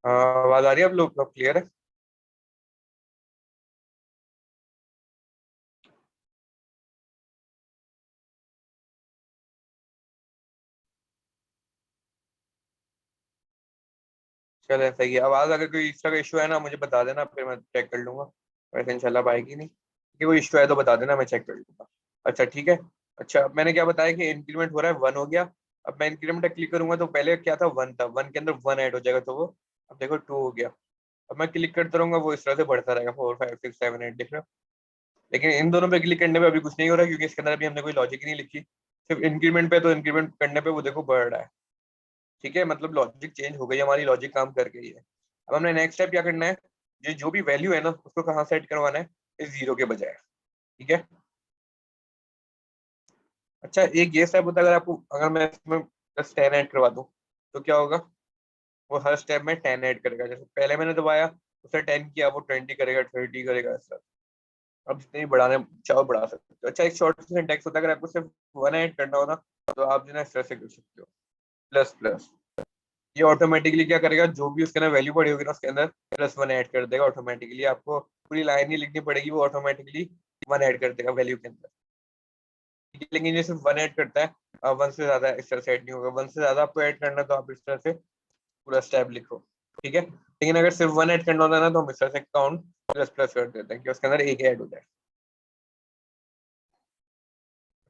आवाज आ रही है? आप लोग क्लियर है? चलो सही है। आवाज अगर कोई इस तरह का इशू है ना, मुझे बता देना, फिर मैं चेक कर लूंगा। वैसे इंशाल्लाह आएगी नहीं, कि कोई इशू है तो बता देना, मैं चेक कर लूंगा। अच्छा ठीक है। अच्छा अब मैंने क्या बताया कि इंक्रीमेंट हो रहा है, 1 हो गया। अब मैं इंक्रीमेंट क्लिक करूंगा तो पहले क्या था, 1 था, 1 के अंदर 1 ऐड हो जाएगा तो वो, अब देखो 2 हो गया। अब मैं क्लिक करता रहूंगा, वो इस तरह से बढ़ता रहेगा, 4 5 6 7 8, देख रहे हो? लेकिन इन दोनों पे क्लिक करने पे अभी कुछ नहीं हो रहा, क्योंकि इसके अंदर अभी हमने कोई लॉजिक ही नहीं लिखी। सिर्फ इंक्रीमेंट पे, तो इंक्रीमेंट करने पे वो देखो बढ़ रहा है। ठीक है, मतलब लॉजिक चेंज हो गई, हमारी लॉजिक काम कर गई है। अब हमने नेक्स्ट स्टेप क्या करना है, ये जो भी वैल्यू है ना, उसको कहाँ सेट करवाना है, इस जीरो के बजाय। ठीक है। अच्छा एक ये स्टेप होता है, अगर मैं इसमें प्लस 10 ऐड करवा दूं तो क्या होगा, वो हर स्टेप में 10 ऐड करेगा। जैसे पहले मैंने दबाया, उसने 10 किया, वो 20 करेगा, 30 करेगा, ऐसा। अब जितने भी बढ़ाने चाहो बढ़ा सकते हो। अच्छा एक शॉर्ट सिंटैक्स होता है, अगर आपको सिर्फ 1 ऐड करना हो ना, तो आप जो है इस तरह से कर सकते हो, प्लस प्लस। ये ऑटोमेटिकली क्या करेगा, जो भी उसके अंदर वैल्यू पड़ी होगी ना, उसके अंदर +1 ऐड कर देगा ऑटोमेटिकली। आपको पूरी लाइन नहीं लिखनी पड़ेगी, वो ऑटोमेटिकली 1 ऐड कर देगा वैल्यू के अंदर। ठीक है, लेकिन ये सिर्फ 1 ऐड करता है, 1 से ज्यादा इस तरह से ऐड नहीं होगा। 1 से ज्यादा आपको ऐड करना है तो आप इस तरह से पूरा स्टेप लिखो। ठीक है, लेकिन अगर सिर्फ 1 ऐड करना होता है ना, तो हम इस तरह से काउंट प्लस प्लस कर देते हैं कि उसके अंदर एक ऐड हो जाए।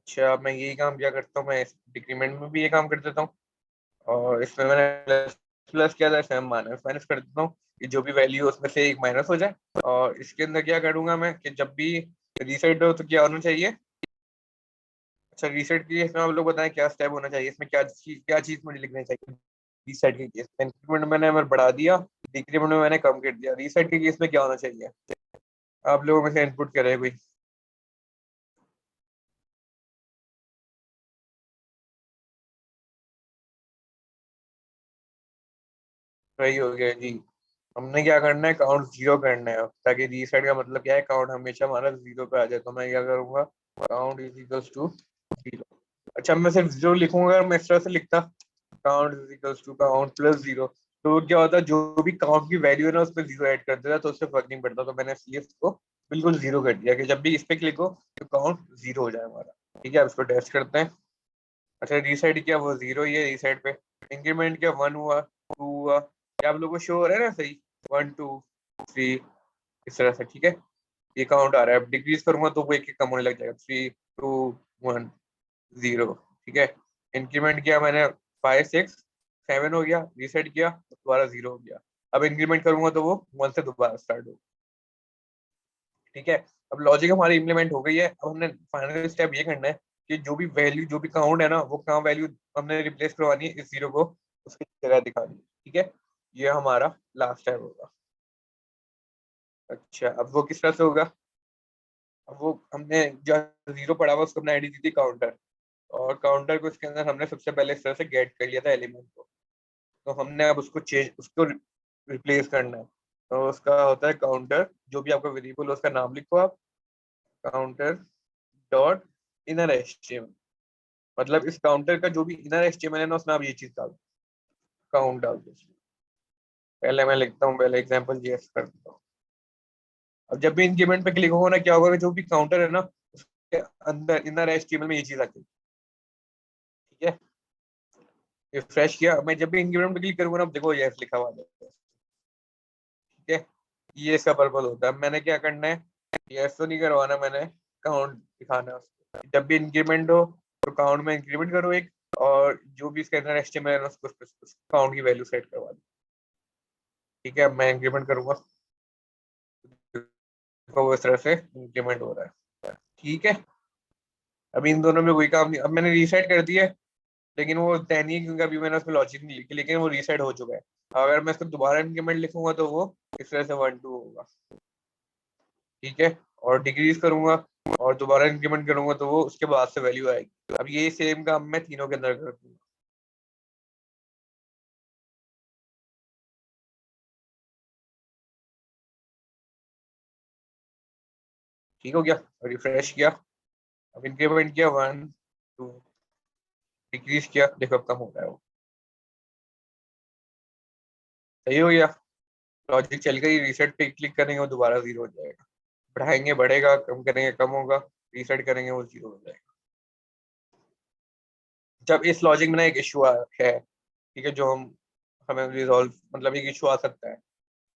अच्छा अब मैं यही काम क्या करता हूँ, मैं डिक्रीमेंट में भी ये काम कर देता हूँ, और इसमें मैंने प्लस प्लस किया था, इसमें माइनस माइनस कर देता हूँ कि जो भी वैल्यू है उसमें से एक माइनस हो जाए। और इसके अंदर क्या करूंगा मैं, कि जब भी रीसेट हो तो क्या होना चाहिए। अच्छा रीसेट के लिए इसमें आप लोग बताएं क्या स्टेप होना चाहिए, इसमें क्या चीज मुझे लिखनी चाहिए। रीसेट के केस में इंक्रीमेंट मैंने अगर बढ़ा दिया, डिक्रीमेंट में मैंने कम कर दिया, रीसेट के केस में क्या होना चाहिए। आप लोगों में से इनपुट करे कोई। सही हो गया जी। हमने क्या करना है, काउंट जीरो करना है अब, ताकि रीसेट का मतलब क्या है, काउंट हमेशा हमारा जीरो पे आ जाए। तो मैं क्या करूंगा, count is equals to zero. अच्छा मैं सिर्फ जीरो लिखूंगा, अगर मैं इस तरह से लिखता, count is equals to count plus zero, तो क्या होता है, जो भी काउंट की वैल्यू है ना, उस पर जीरो ऐड कर देता, तो उससे फर्क नहीं पड़ता। तो मैंने इसलिए इसको बिल्कुल जीरो कर दिया, कि जब भी इस पे क्लिक हो तो काउंट जीरो हो जाए हमारा। ठीक है, अब इसको टेस्ट करते हैं। अच्छा रीसेट किया, वो जीरो ही है रीसेट पे। इंक्रीमेंट किया, 1 हुआ, 2 हुआ। क्या आप लोग को शो हो रहा है ना सही, 1 2 3, इस तरह से। ठीक है, ये काउंट आ रहा है। अब डिक्रीज करूंगा तो वो एक एक कम होने लग जाएगा, 3 2 1 0। ठीक है, इंक्रीमेंट किया मैंने, 5 6 7 हो गया, रीसेट किया तो दोबारा जीरो हो गया। अब इंक्रीमेंट करूंगा तो वो 1 से दोबारा स्टार्ट हो। ठीक है, अब लॉजिक हमारी इम्प्लीमेंट हो गई है। अब हमने फाइनल स्टेप ये करना है कि जो भी वैल्यू, जो भी काउंट है ना, वो कहाँ वैल्यू हमने रिप्लेस करवानी है, इस जीरो को उसकी जगह दिखानी है। ठीक है, ये हमारा लास्ट स्टेप होगा। अच्छा अब वो किस तरह से होगा, अब वो हमने जो जीरो पड़ा हुआ उसको हमने आईडी दी थी काउंटर, और काउंटर को इसके अंदर हमने सबसे पहले इस तरह से गेट कर लिया था एलिमेंट को। तो हमने अब उसको चेंज, उसको रिप्लेस करना है। तो उसका होता है काउंटर, जो भी आपका वेरिएबल है उसका नाम लिखो आप, काउंटर डॉट इनर एचटीएमएल। मतलब इस काउंटर का जो भी इनर एचटीएमएल है ना, उसमें आप ये चीज डाल दो, काउंट डाल दो। पहले मैं लिखता हूँ, पहले एग्जांपल जीएस कर देता हूँ। अब जब भी इंक्रीमेंट पे क्लिक होगा ना, क्या होगा कि जो भी काउंटर है ना, उसके अंदर इनर एचटीएमएल में ये चीज आती है। ठीक है, रिफ्रेश किया, मैं जब भी इंक्रीमेंट पे क्लिक करूंगा ना, अब देखो यस लिखा हुआ है। ठीक है, ये इसका पर्पज होता है। अब मैंने क्या करना है, यस तो नहीं करवाना मैंने, काउंट दिखाना है उसको। जब भी इंक्रीमेंट हो तो काउंट में इंक्रीमेंट करो एक, और जो भी इसके अंदर एस्टिमेट है उसको काउंट की वैल्यू सेट करवा दो। ठीक है, अब मैं इंक्रीमेंट करूंगा, आपका वो इस तरह से इंक्रीमेंट हो रहा है। ठीक है, अभी इन दोनों में कोई काम नहीं, अब मैंने रीसेट कर दिया है, लेकिन वो तय नहीं है क्योंकि अभी मैंने उसमें लॉजिक नहीं लिखी, लेकिन वो रीसेट हो चुका है। अगर मैं इसको दोबारा इंक्रीमेंट लिखूंगा तो वो इस तरह से 1 2 होगा। ठीक है, और डिक्रीज करूंगा और दोबारा इंक्रीमेंट करूंगा तो वो उसके बाद से वैल्यू आएगी। अब ये सेम काम मैं तीनों के अंदर कर दूंगा। ठीक हो गया, रिफ्रेश किया, अब इंक्रीमेंट किया 1 2, डिक्रीज किया, देखो अब कम हो रहा है वो। सही हो गया, लॉजिक चल गई, रीसेट पे क्लिक करेंगे वो दोबारा 0 हो जाएगा। बढ़ाएंगे बढ़ेगा, कम करेंगे कम होगा, रीसेट करेंगे वो 0 हो जाएगा। जब इस लॉजिक में ना एक इशू है, ठीक है, जो हम हमें रिजॉल्व, मतलब एक इशू आ सकता है।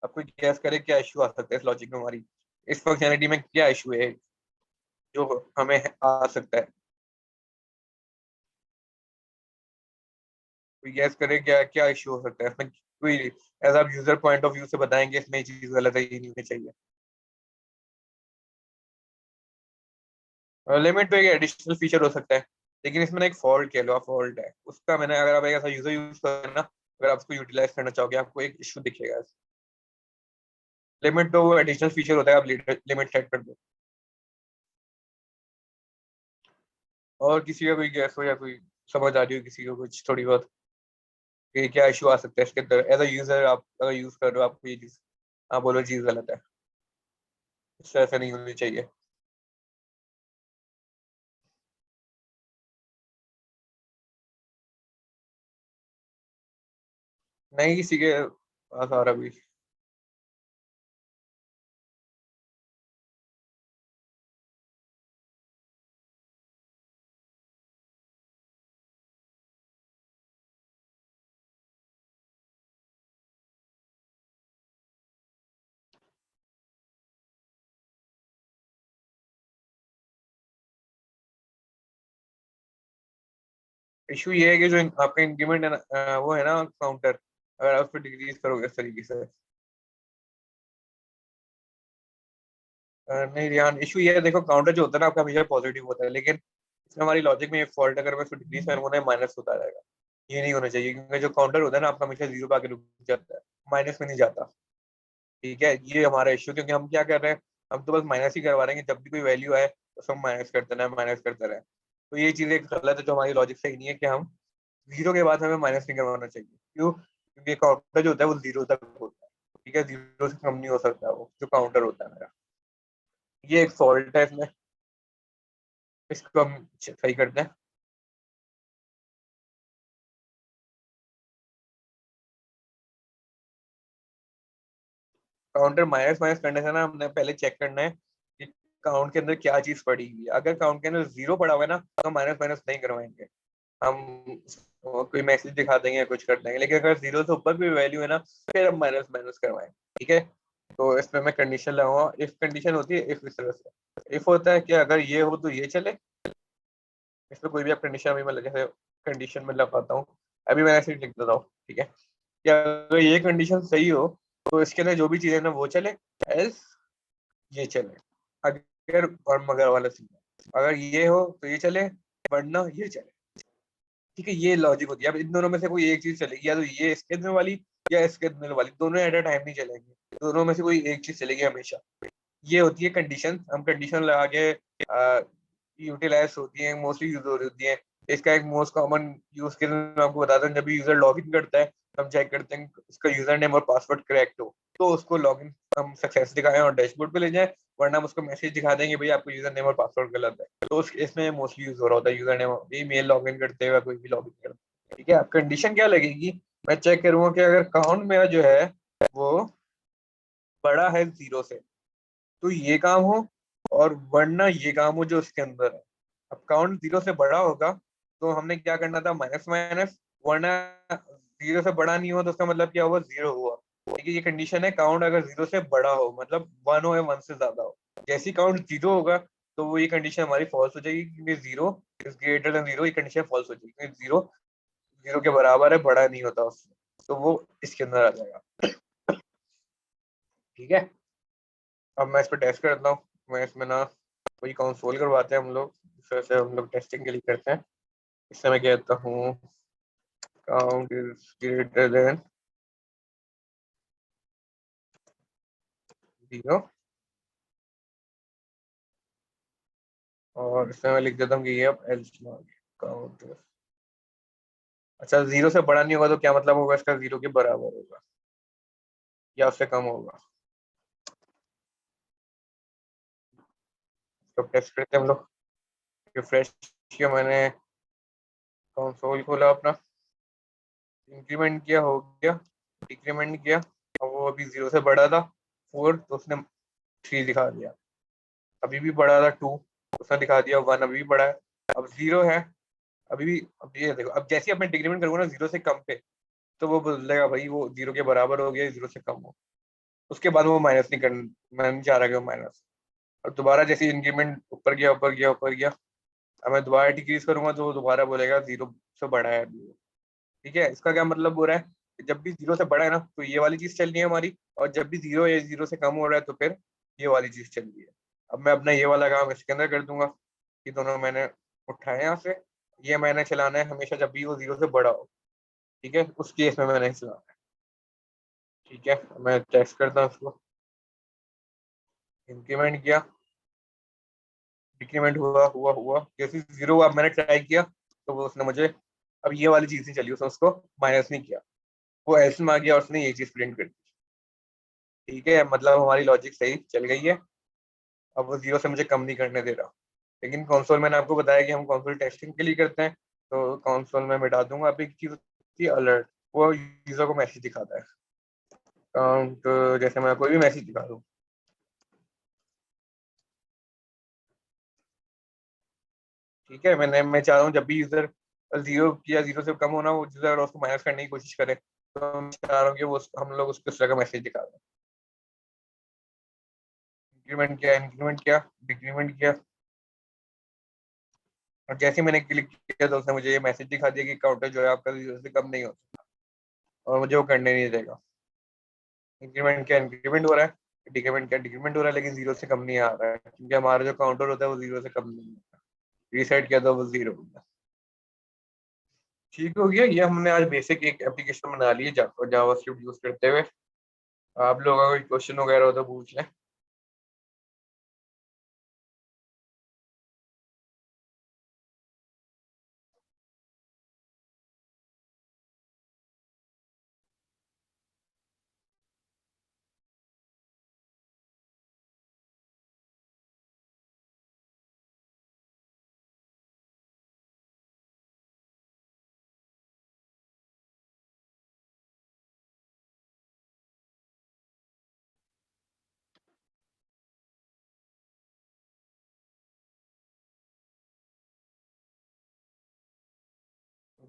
अब कोई गैस करे क्या इशू आ सकता है इस लॉजिक में, हमारी इस फंक्शनैलिटी में क्या इशू है जो हमें आ सकता है। कोई गैस करे क्या क्या इशू हो सकता है इसमें, कोई एज आप यूजर पॉइंट ऑफ व्यू से बताएंगे इसमें ये चीज गलत है, ये नहीं होनी चाहिए। लिमिट तो एक एडिशनल फीचर हो सकता है, लेकिन इसमें ना एक फॉल्ट कह लो, फॉल्ट है उसका। मैंने, अगर आप एक ऐसा यूजर यूज करें ना, अगर आप उसको यूटिलाइज करना चाहोगे, आपको एक इशू दिखेगा। लिमिट तो वो एडिशनल फीचर होता है, आप लिमिट सेट कर दो। और किसी का कोई गैस हो या कोई समझ आ रही हो किसी को कुछ थोड़ी बहुत, कि क्या इशू आ सकता है इसके अंदर, एज अ यूजर आप अगर यूज कर रहे हो, आपको ये चीज, आप बोलो चीज गलत है, इस तरह से नहीं होनी चाहिए। नहीं किसी के पास आ रहा भी। इशू ये है कि जो आपका इंक्रीमेंट है ना, वो है ना काउंटर, अगर आप उसको डिक्रीज करोगे इस तरीके से, नहीं ध्यान, इशू ये है, देखो काउंटर जो होता है ना आपका हमेशा पॉजिटिव होता है, लेकिन इसमें हमारी लॉजिक में एक फॉल्ट, अगर मैं इसको डिक्रीज करूंगा माइनस होता रहेगा। ये नहीं होना चाहिए, क्योंकि जो काउंटर होता है ना आपका हमेशा 0 पे आके रुक जाता है, माइनस में नहीं जाता। ठीक है, ये हमारा इश्यू, क्योंकि हम क्या कर रहे हैं, हम तो बस माइनस ही करवा रहे हैं कि जब भी कोई वैल्यू आए तो सब माइनस करते रहे, माइनस करते रहे। तो ये चीज़ एक गलत है, जो हमारी लॉजिक सही नहीं है कि हम 0 के बाद हमें माइनस नहीं करवाना चाहिए। क्यों? क्योंकि काउंटर जो होता है वो 0 तक होता है। ठीक है, 0 से कम नहीं हो सकता वो जो काउंटर होता है मेरा। ये एक फॉल्ट है इसमें, इसको हम सही करते हैं। काउंटर माइनस माइनस करने से ना हमने पहले चेक करना है कि काउंट के अंदर क्या चीज पड़ी हुई है। अगर काउंट के अंदर 0 पड़ा हुआ है ना, तो माइनस माइनस नहीं करवाएंगे हम, कोई मैसेज दिखा देंगे या कुछ कर देंगे। लेकिन अगर 0 से ऊपर भी वैल्यू है ना, फिर हम माइनस माइनस करवाएंगे। ठीक है, तो इसमें मैं कंडीशन लगाऊंगा, इफ कंडीशन होती है, इफ इस तरह से, इफ होता है कि अगर ये हो तो ये चले। इसमें कोई भी आप कंडीशन, अभी मैं जैसे कंडीशन में लगाता हूँ, अभी मैं ऐसे ही लिख देता हूँ। ठीक है, कि अगर ये कंडीशन सही हो तो इसके अंदर जो भी चीजें ना वो चले, एल्स ये चले। अगर और मगर वाला सीन है, अगर ये हो तो ये चले, वरना ये चले। ठीक है, ये लॉजिक होती है। अब इन दोनों में से कोई एक चीज चलेगी, या तो ये इसके अंदर वाली या इसके अंदर वाली, दोनों एट अ टाइम नहीं चलेंगे, दोनों में से कोई एक चीज चलेगी हमेशा। ये होती है कंडीशन, हम कंडीशन लगा के यूटिलाइज होती है, मोस्टली यूज हो रही होती है। इसका एक मोस्ट कॉमन यूज केस मैं आपको बताता हूँ, जब भी यूजर लॉग इन करता है, हम चेक करते हैं उसका यूजर नेम और पासवर्ड करेक्ट हो, तो उसको लॉग इन हम सक्सेस दिखाएं और डैशबोर्ड पे ले जाएं, वरना हम उसको मैसेज दिखा देंगे भाई आपको यूजर नेम और पासवर्ड गलत है। तो इसमें मोस्टली यूज हो रहा होता है यूजर नेम, ये मेल लॉग इन करते हुए कोई भी लॉग इन करते हैं। ठीक है, अब कंडीशन क्या लगेगी, मैं चेक करूंगा कि अगर काउंट मेरा जो है वो बड़ा है 0 से, तो ये काम हो, और वरना ये काम हो जो उसके अंदर है। अब काउंट 0 से बड़ा होगा तो हमने क्या करना था, माइनस माइनस, वरना 0 से बड़ा नहीं हुआ तो उसका मतलब क्या हुआ, 0 हुआ। ठीक है, ये कंडीशन है, काउंट अगर 0 से बड़ा हो, मतलब 1 हो या 1 से ज्यादा हो। जैसे ही काउंट 0 होगा तो वो ये कंडीशन हमारी फॉल्स हो जाएगी, क्योंकि 0 इज ग्रेटर देन 0, ये कंडीशन फॉल्स हो जाएगी, क्योंकि 0 0 के बराबर है, बड़ा नहीं होता उससे। तो वो इसके अंदर आ जाएगा। ठीक है, अब मैं इस पर टेस्ट करता हूँ। मैं इसमें ना कोई कंसोल करवाते हैं हम लोग, इस तरह से हम लोग टेस्टिंग के लिए करते हैं। इससे मैं कहता हूँ काउंट इज ग्रेटर देन 0, और इसमें मैं लिख देता हूँ कि ये अब एल्स काउंट। अच्छा, 0 से बड़ा नहीं होगा तो क्या मतलब होगा इसका? 0 के बराबर होगा या उससे कम होगा। तो टेस्ट करते हैं हम लोग। रिफ्रेश किया मैंने, कंसोल खोला अपना, इंक्रीमेंट किया, हो गया। डिक्रीमेंट किया, और वो अभी 0 से बड़ा था 4, तो उसने 3 दिखा दिया। अभी भी बड़ा था 2, उसने दिखा दिया 1। अभी भी बड़ा है, अब 0 है अभी भी। अब ये देखो, अब जैसे ही मैं डिक्रीमेंट करूंगा ना 0 से कम पे, तो वो बोलेगा भाई वो 0 के बराबर हो गया, 0 से कम हो। उसके बाद वो माइनस नहीं कर, मैं नहीं चाह रहा कि वो माइनस। और दोबारा जैसे इंक्रीमेंट ऊपर गया ऊपर गया ऊपर गया, अब मैं दोबारा डिक्रीज करूंगा तो वो दोबारा बोलेगा 0 से बड़ा है अभी वो। ठीक है, इसका क्या मतलब हो रहा है कि जब भी 0 से बड़ा है ना तो ये वाली चीज चल रही है हमारी, और जब भी 0 या 0 से कम हो रहा है तो फिर ये वाली चीज चल रही है। अब मैं अपना ये वाला काम इसके अंदर कर दूंगा कि दोनों मैंने उठाए यहाँ से। ये मैंने चलाना है हमेशा जब भी वो 0 से बड़ा हो। ठीक है, उस केस में मैंने चलाना है। ठीक है, मैं टेस्ट करता हूँ उसको। इंक्रीमेंट किया, डिक्रीमेंट हुआ हुआ हुआ, जैसे 0 हुआ मैंने ट्राई किया, तो वो उसने मुझे, अब ये वाली चीज नहीं चली, उसने उसको माइनस नहीं किया, वो ऐसे में आ गया और उसने ये चीज प्रिंट कर दी। ठीक है, मतलब हमारी लॉजिक सही चल गई है। अब वो 0 से मुझे कम नहीं करने दे रहा। लेकिन कंसोल, मैंने आपको बताया कि हम कंसोल टेस्टिंग के लिए करते हैं, तो कंसोल में मिटा दूंगा। अभी एक चीज होती है अलर्ट, वो यूजर को मैसेज दिखाता है। काउंट, जैसे मैं कोई भी मैसेज दिखा दूँ। ठीक है, मैं चाह रहा हूँ जब भी यूजर 0 या 0 से कम होना, वो यूजर उसको माइनस करने की कोशिश करे, तो मैं चाह रहा हूँ कि वो हम लोग उसको इस तरह का मैसेज दिखा दें। इंक्रीमेंट किया, इंक्रीमेंट किया, डिक्रीमेंट किया, और जैसे ही मैंने क्लिक किया तो उसने मुझे ये मैसेज दिखा दिया कि काउंटर जो है आपका 0 से कम नहीं होता, और मुझे वो करने नहीं देगा। इंक्रीमेंट क्या, इंक्रीमेंट हो रहा है, डिक्रीमेंट क्या, डिक्रीमेंट हो रहा है, लेकिन 0 से कम नहीं आ रहा है क्योंकि हमारा जो काउंटर होता है वो 0 से कम नहीं होता। रीसेट किया तो वो 0 हो गया। ठीक हो गया, ये हमने आज बेसिक एक एप्लीकेशन बना ली है जावास्क्रिप्ट यूज करते हुए। आप लोगों का कोई क्वेश्चन वगैरह हो तो पूछ लें।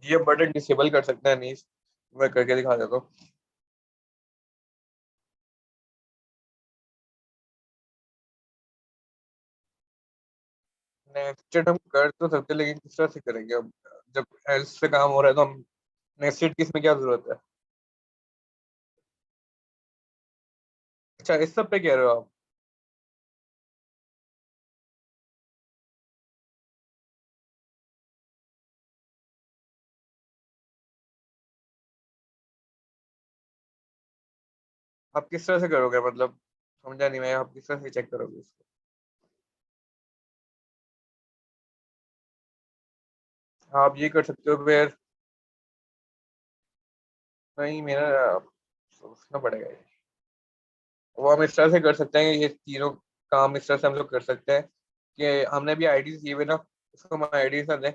ये बटन डिसेबल कर सकते हैं नहीं? मैं करके दिखा देता हूँ। नेक्स्टेड हम कर तो सकते हैं, लेकिन किस तरह से करेंगे अब? जब एल्स से काम हो रहा है तो हम नेक्स्टेड की इसमें क्या जरूरत है? अच्छा, इस सब पे कह रहे हो आप? आप किस तरह से करोगे मतलब? समझा नहीं मैं, आप किस तरह से चेक करोगे इसको? आप ये कर सकते हो फिर। नहीं, मेरा सोचना पड़ेगा ये। वो हम इस तरह से कर सकते हैं, ये तीनों काम इस तरह से हम लोग कर सकते हैं कि हमने भी आईडी दिए हुए ना, उसको हम आईडी से दें,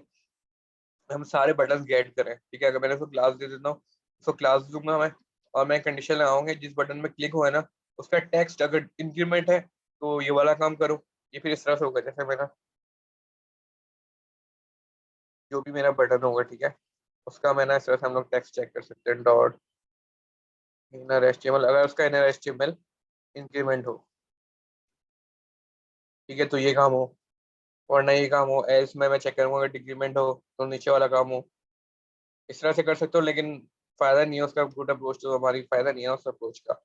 हम सारे बटन गेट करें। ठीक है, अगर मैंने उसको क्लास दे देता हूँ, उसको क्लास दूंगा मैं, और मैं कंडीशन लगाऊंगा जिस बटन में क्लिक हुआ है ना, उसका टेक्स्ट अगर इंक्रीमेंट है तो ये वाला काम करो। ये फिर इस तरह से होगा, जैसे मेरा जो भी मेरा बटन होगा, ठीक है, उसका मैंने इस तरह से हम लोग टेक्स्ट चेक कर सकते हैं। डॉट इनर एचटीएमएल, अगर उसका इनर एचटीएमएल इंक्रीमेंट हो, ठीक है, तो ये काम हो। और नहीं काम हो एल्स में मैं चेक करूंगा, अगर डिक्रीमेंट हो तो नीचे वाला काम हो। इस तरह से कर सकते हो, लेकिन फायदा नहीं है उसका, गुड अप्रोच तो हमारी फायदा नहीं है उस अप्रोच का।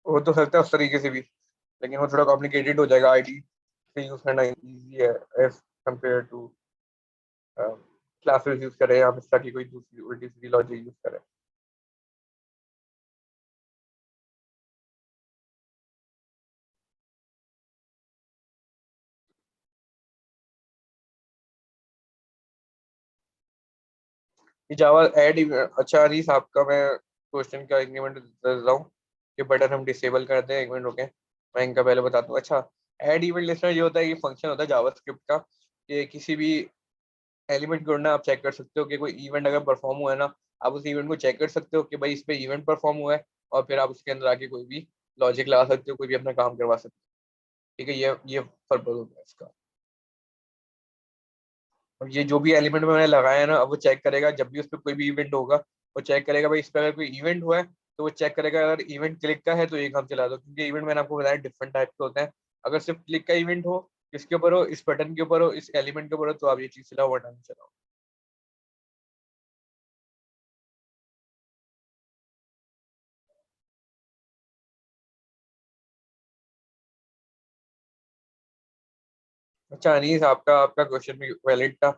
वो तो सकता है उस तरीके से भी, लेकिन वो थोड़ा कॉम्प्लिकेटेड हो जाएगा। आईडी से यूज करना इजी है as compare to classes use करें या फिर ताकि कोई दूसरी उल्टी सीधी लॉजिक यूज करे। ये जावा ऐड, अच्छा अनीस आपका मैं क्वेश्चन का इंक्रीमेंट दे रहा हूँ कि बटन हम डिसेबल कर दें। एक मिनट रुके, मैं इनका पहले बताता हूँ। अच्छा, ऐड इवेंट लिस्टनर ये होता है, ये फंक्शन होता है जावास्क्रिप्ट का कि किसी भी एलिमेंट को ना आप चेक कर सकते हो कि कोई इवेंट अगर परफॉर्म हुआ है ना, आप उस इवेंट को चेक कर सकते हो कि भाई इस पे इवेंट परफॉर्म हुआ है, और फिर आप उसके अंदर आके कोई भी लॉजिक लगा सकते हो, कोई भी अपना काम करवा सकते हो। ठीक है, ये पर्पज होता है इसका। और ये जो भी एलिमेंट मैंने लगाया है ना, अब वो चेक करेगा जब भी उस पर कोई भी इवेंट होगा, वो चेक करेगा भाई इस पर अगर कोई इवेंट हुआ है, तो वो चेक करेगा अगर इवेंट क्लिक का है तो ये काम चला दो, क्योंकि इवेंट मैंने आपको बताया डिफरेंट टाइप के होते हैं। अगर सिर्फ क्लिक का इवेंट हो, किसके ऊपर हो, इस बटन के ऊपर हो, इस एलिमेंट के ऊपर हो, तो आप ये चीज चलाओ, वरना नहीं चलाओ। अच्छा अनीस, आपका आपका क्वेश्चन भी वैलिड था।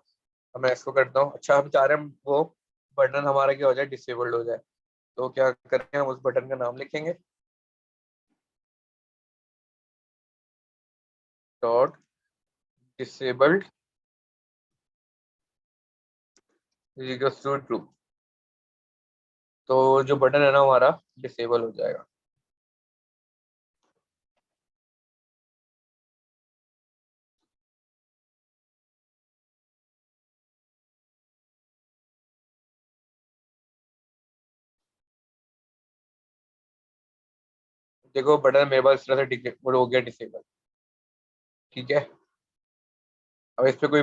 अब मैं इसको करता हूँ। अच्छा, हम चाह रहे हैं वो बटन हमारा क्या हो जाए, डिसेबल्ड हो जाए। तो क्या करेंगे, हम उस बटन का नाम लिखेंगे, dot disabled equals to true. तो जो बटन है ना हमारा डिसेबल हो जाएगा। देखो बटन मेरे पास इस तरह से वो हो गया डिसेबल। ठीक है, अब इस पे कोई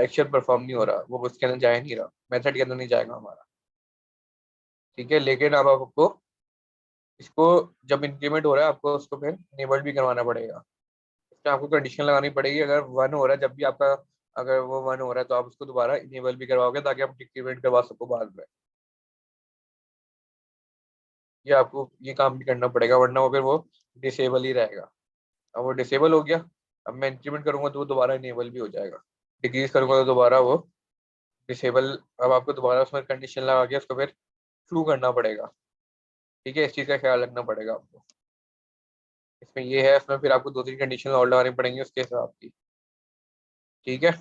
एक्शन परफॉर्म नहीं हो रहा, वो उसके अंदर जा नहीं रहा, मेथड के अंदर नहीं जाएगा हमारा। ठीक है, लेकिन अब आपको इसको जब इंक्रीमेंट हो रहा है, आपको उसको फिर इनेबल्ड भी करवाना पड़ेगा। इसमें आपको कंडीशन लगानी पड़ेगी, अगर वन हो रहा है जब भी आपका, अगर वो वन हो रहा है तो आप उसको दोबारा इनेबल भी करवाओगे ताकि आप डिक्रीमेंट करवा सको बाद में। ये आपको ये काम भी करना पड़ेगा, वरना वो फिर वो डिसेबल ही रहेगा। अब वो डिसेबल हो गया, अब मैं इंक्रीमेंट करूंगा तो वो दोबारा इनेबल भी हो जाएगा, डिक्रीज करूंगा तो दोबारा वो डिसेबल। अब आपको दोबारा उसमें कंडीशन लगा के उसको फिर ट्रू करना पड़ेगा। ठीक है, इस चीज़ का ख्याल रखना पड़ेगा आपको। इसमें ये है, इसमें फिर आपको दो तीन कंडीशन और लगानी पड़ेंगी उसके हिसाब की। ठीक है,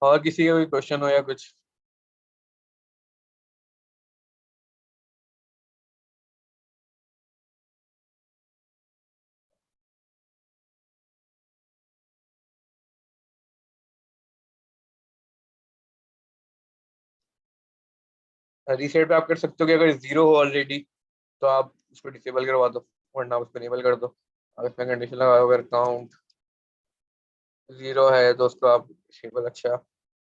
और किसी का कोई क्वेश्चन हो या कुछ। रीसेट पे आप कर सकते हो कि अगर जीरो हो ऑलरेडी तो आप उसको डिसेबल करवा दो, वरना आप उसको इनेबल कर दो। अब इसमें कंडीशन लगाओ, अगर काउंट जीरो है तो उसको आप डिसेबल। अच्छा,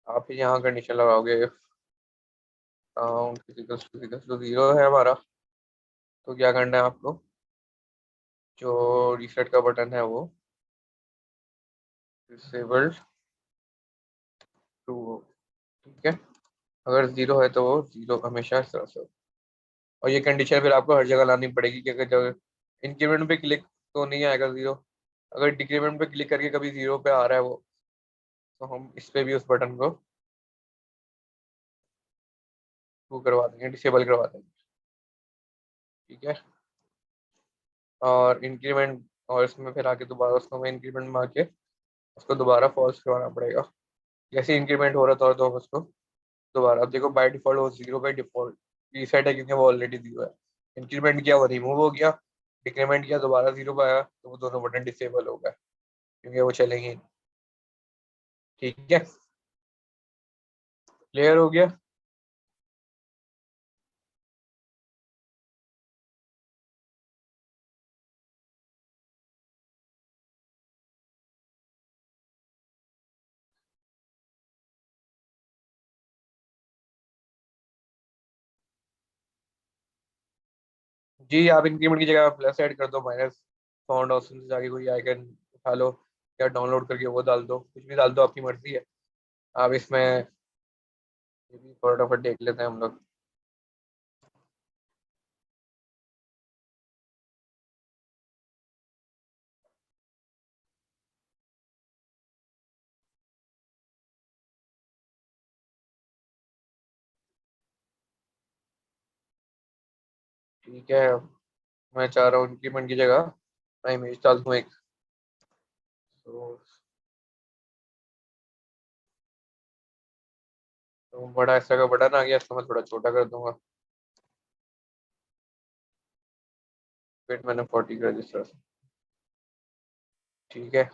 आप यहाँ कंडीशन लगाओगे काउंट फिजिकल फिजिकल तो जीरो है हमारा, तो क्या करना है आपको, जो रीसेट का बटन है वो डिसेबल्ड टू हो। ठीक है, अगर जीरो है तो वो जीरो हमेशा इस तरह से हो। और ये कंडीशन फिर आपको हर जगह लानी पड़ेगी कि अगर जब इंक्रीमेंट पे क्लिक तो नहीं आएगा जीरो, अगर डिक्रीमेंट पे क्लिक करके कभी जीरो पे आ रहा है वो, तो हम इस पे भी उस बटन को वो करवा देंगे, डिसेबल करवा देंगे। ठीक है, और इंक्रीमेंट, और इसमें फिर आके दोबारा उसको हमें इंक्रीमेंट में आके उसको दोबारा फॉल्स करवाना पड़ेगा। जैसे इंक्रीमेंट हो रहा था तो हम उसको दोबारा, अब देखो बाय डिफॉल्ट वो जीरो बाय डिफॉल्ट रीसेट है क्योंकि वो ऑलरेडी जीरो है। इंक्रीमेंट किया वो रिमूव हो गया, डिक्रीमेंट किया दोबारा जीरो पे आया, तो वो दोनों बटन डिसेबल हो गए क्योंकि वो चलेंगे ही नहीं। ठीक है, क्लियर हो गया। जी, आप इंक्रीमेंट की जगह प्लस ऐड कर दो, माइनस फाउंड ऑप्शन से जाके कोई आइकन उठा लो, या डाउनलोड करके वो डाल दो, कुछ भी डाल दो, आपकी मर्जी है। आप इसमें ये भी फटाफट देख लेते हैं हम लोग। ठीक है, मैं चाह रहा हूँ इंक्रीमेंट की जगह मैं इमेज डाल दूँ एक। तो बड़ा ऐसा का बटन आ गया, इसको मैं थोड़ा छोटा कर दूंगा। फिर मैंने 40 कर दिया इस तरह से। ठीक है,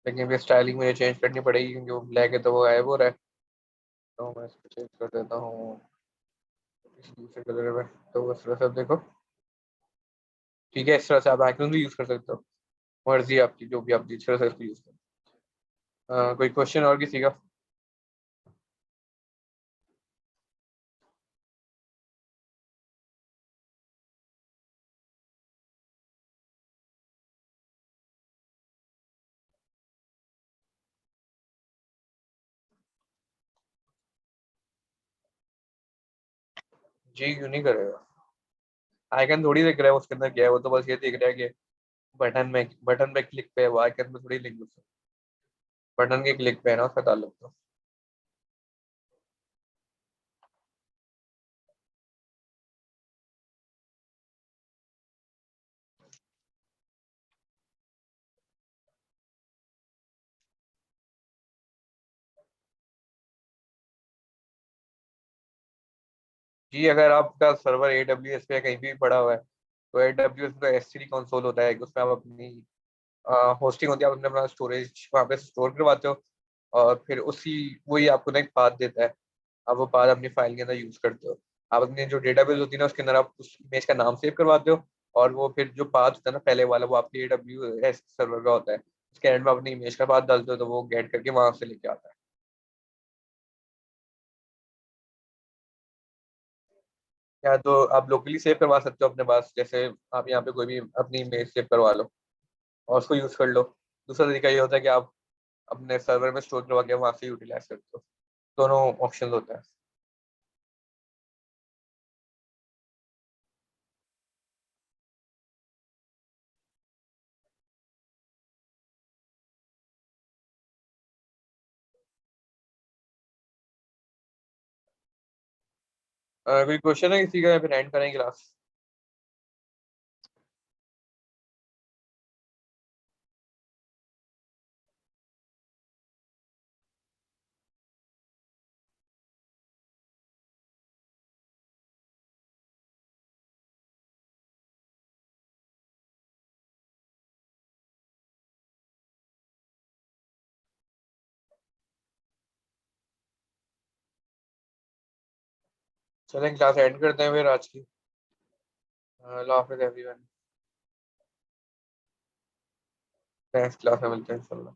लेकिन फिर स्टाइलिंग मुझे चेंज करनी पड़ेगी क्योंकि वो ब्लैक है तो वो गायब हो रहा है। तो मैं इसको चेंज कर देता हूँ किसी दूसरे कलर में। तो इस तरह से आप देखो। ठीक है, इस तरह से आप आइकन भी यूज कर सकते हो। मर्जी है आपकी, जो भी आप जिस तरह से इसको यूज करो। कोई क्वेश्चन और किसी का? जी क्यों नहीं करेगा? आइकन थोड़ी दिख रहा है उसके अंदर क्या है, वो तो बस ये दिख रहा है कि बटन पे क्लिक पे है, वो आइकन पे थोड़ी लिंक। बटन के क्लिक पे है ना उसका ताल्लुक तो। जी अगर आपका सर्वर AWS पे कहीं भी पड़ा हुआ है तो AWS का S3 कंसोल होता है, उसमें आप अपनी होस्टिंग होती है, आप अपने अपना स्टोरेज वहाँ पे स्टोर करवाते हो। और फिर उसी वही आपको ना एक पाथ देता है। आप वो पाथ अपनी फाइल के अंदर यूज करते हो। आप अपनी जो डेटाबेस होती है ना उसके अंदर आप उस इमेज का नाम सेव करवाते हो। और वो फिर जो पाथ होता है ना पहले वाला, वो आपके AWS सर्वर का होता है। उसके एंड में अपनी इमेज का पाथ डालते हो तो वो गेट करके वहां से लेके आता है। या तो आप लोकली सेव करवा सकते हो अपने पास, जैसे आप यहाँ पे कोई भी अपनी इमेज सेव करवा लो और उसको यूज कर लो। दूसरा तरीका ये होता है कि आप अपने सर्वर में स्टोर करवा के वहां से यूटिलाइज करते हो। दोनों ऑप्शन होते हैं। कोई क्वेश्चन है किसी का या फिर एंड करें क्लास? चलें क्लास एंड करते हैं फिर आज की। अल्लाह हाफिज़ एवरीवन। नेक्स्ट क्लास में मिलते हैं इंशाल्लाह।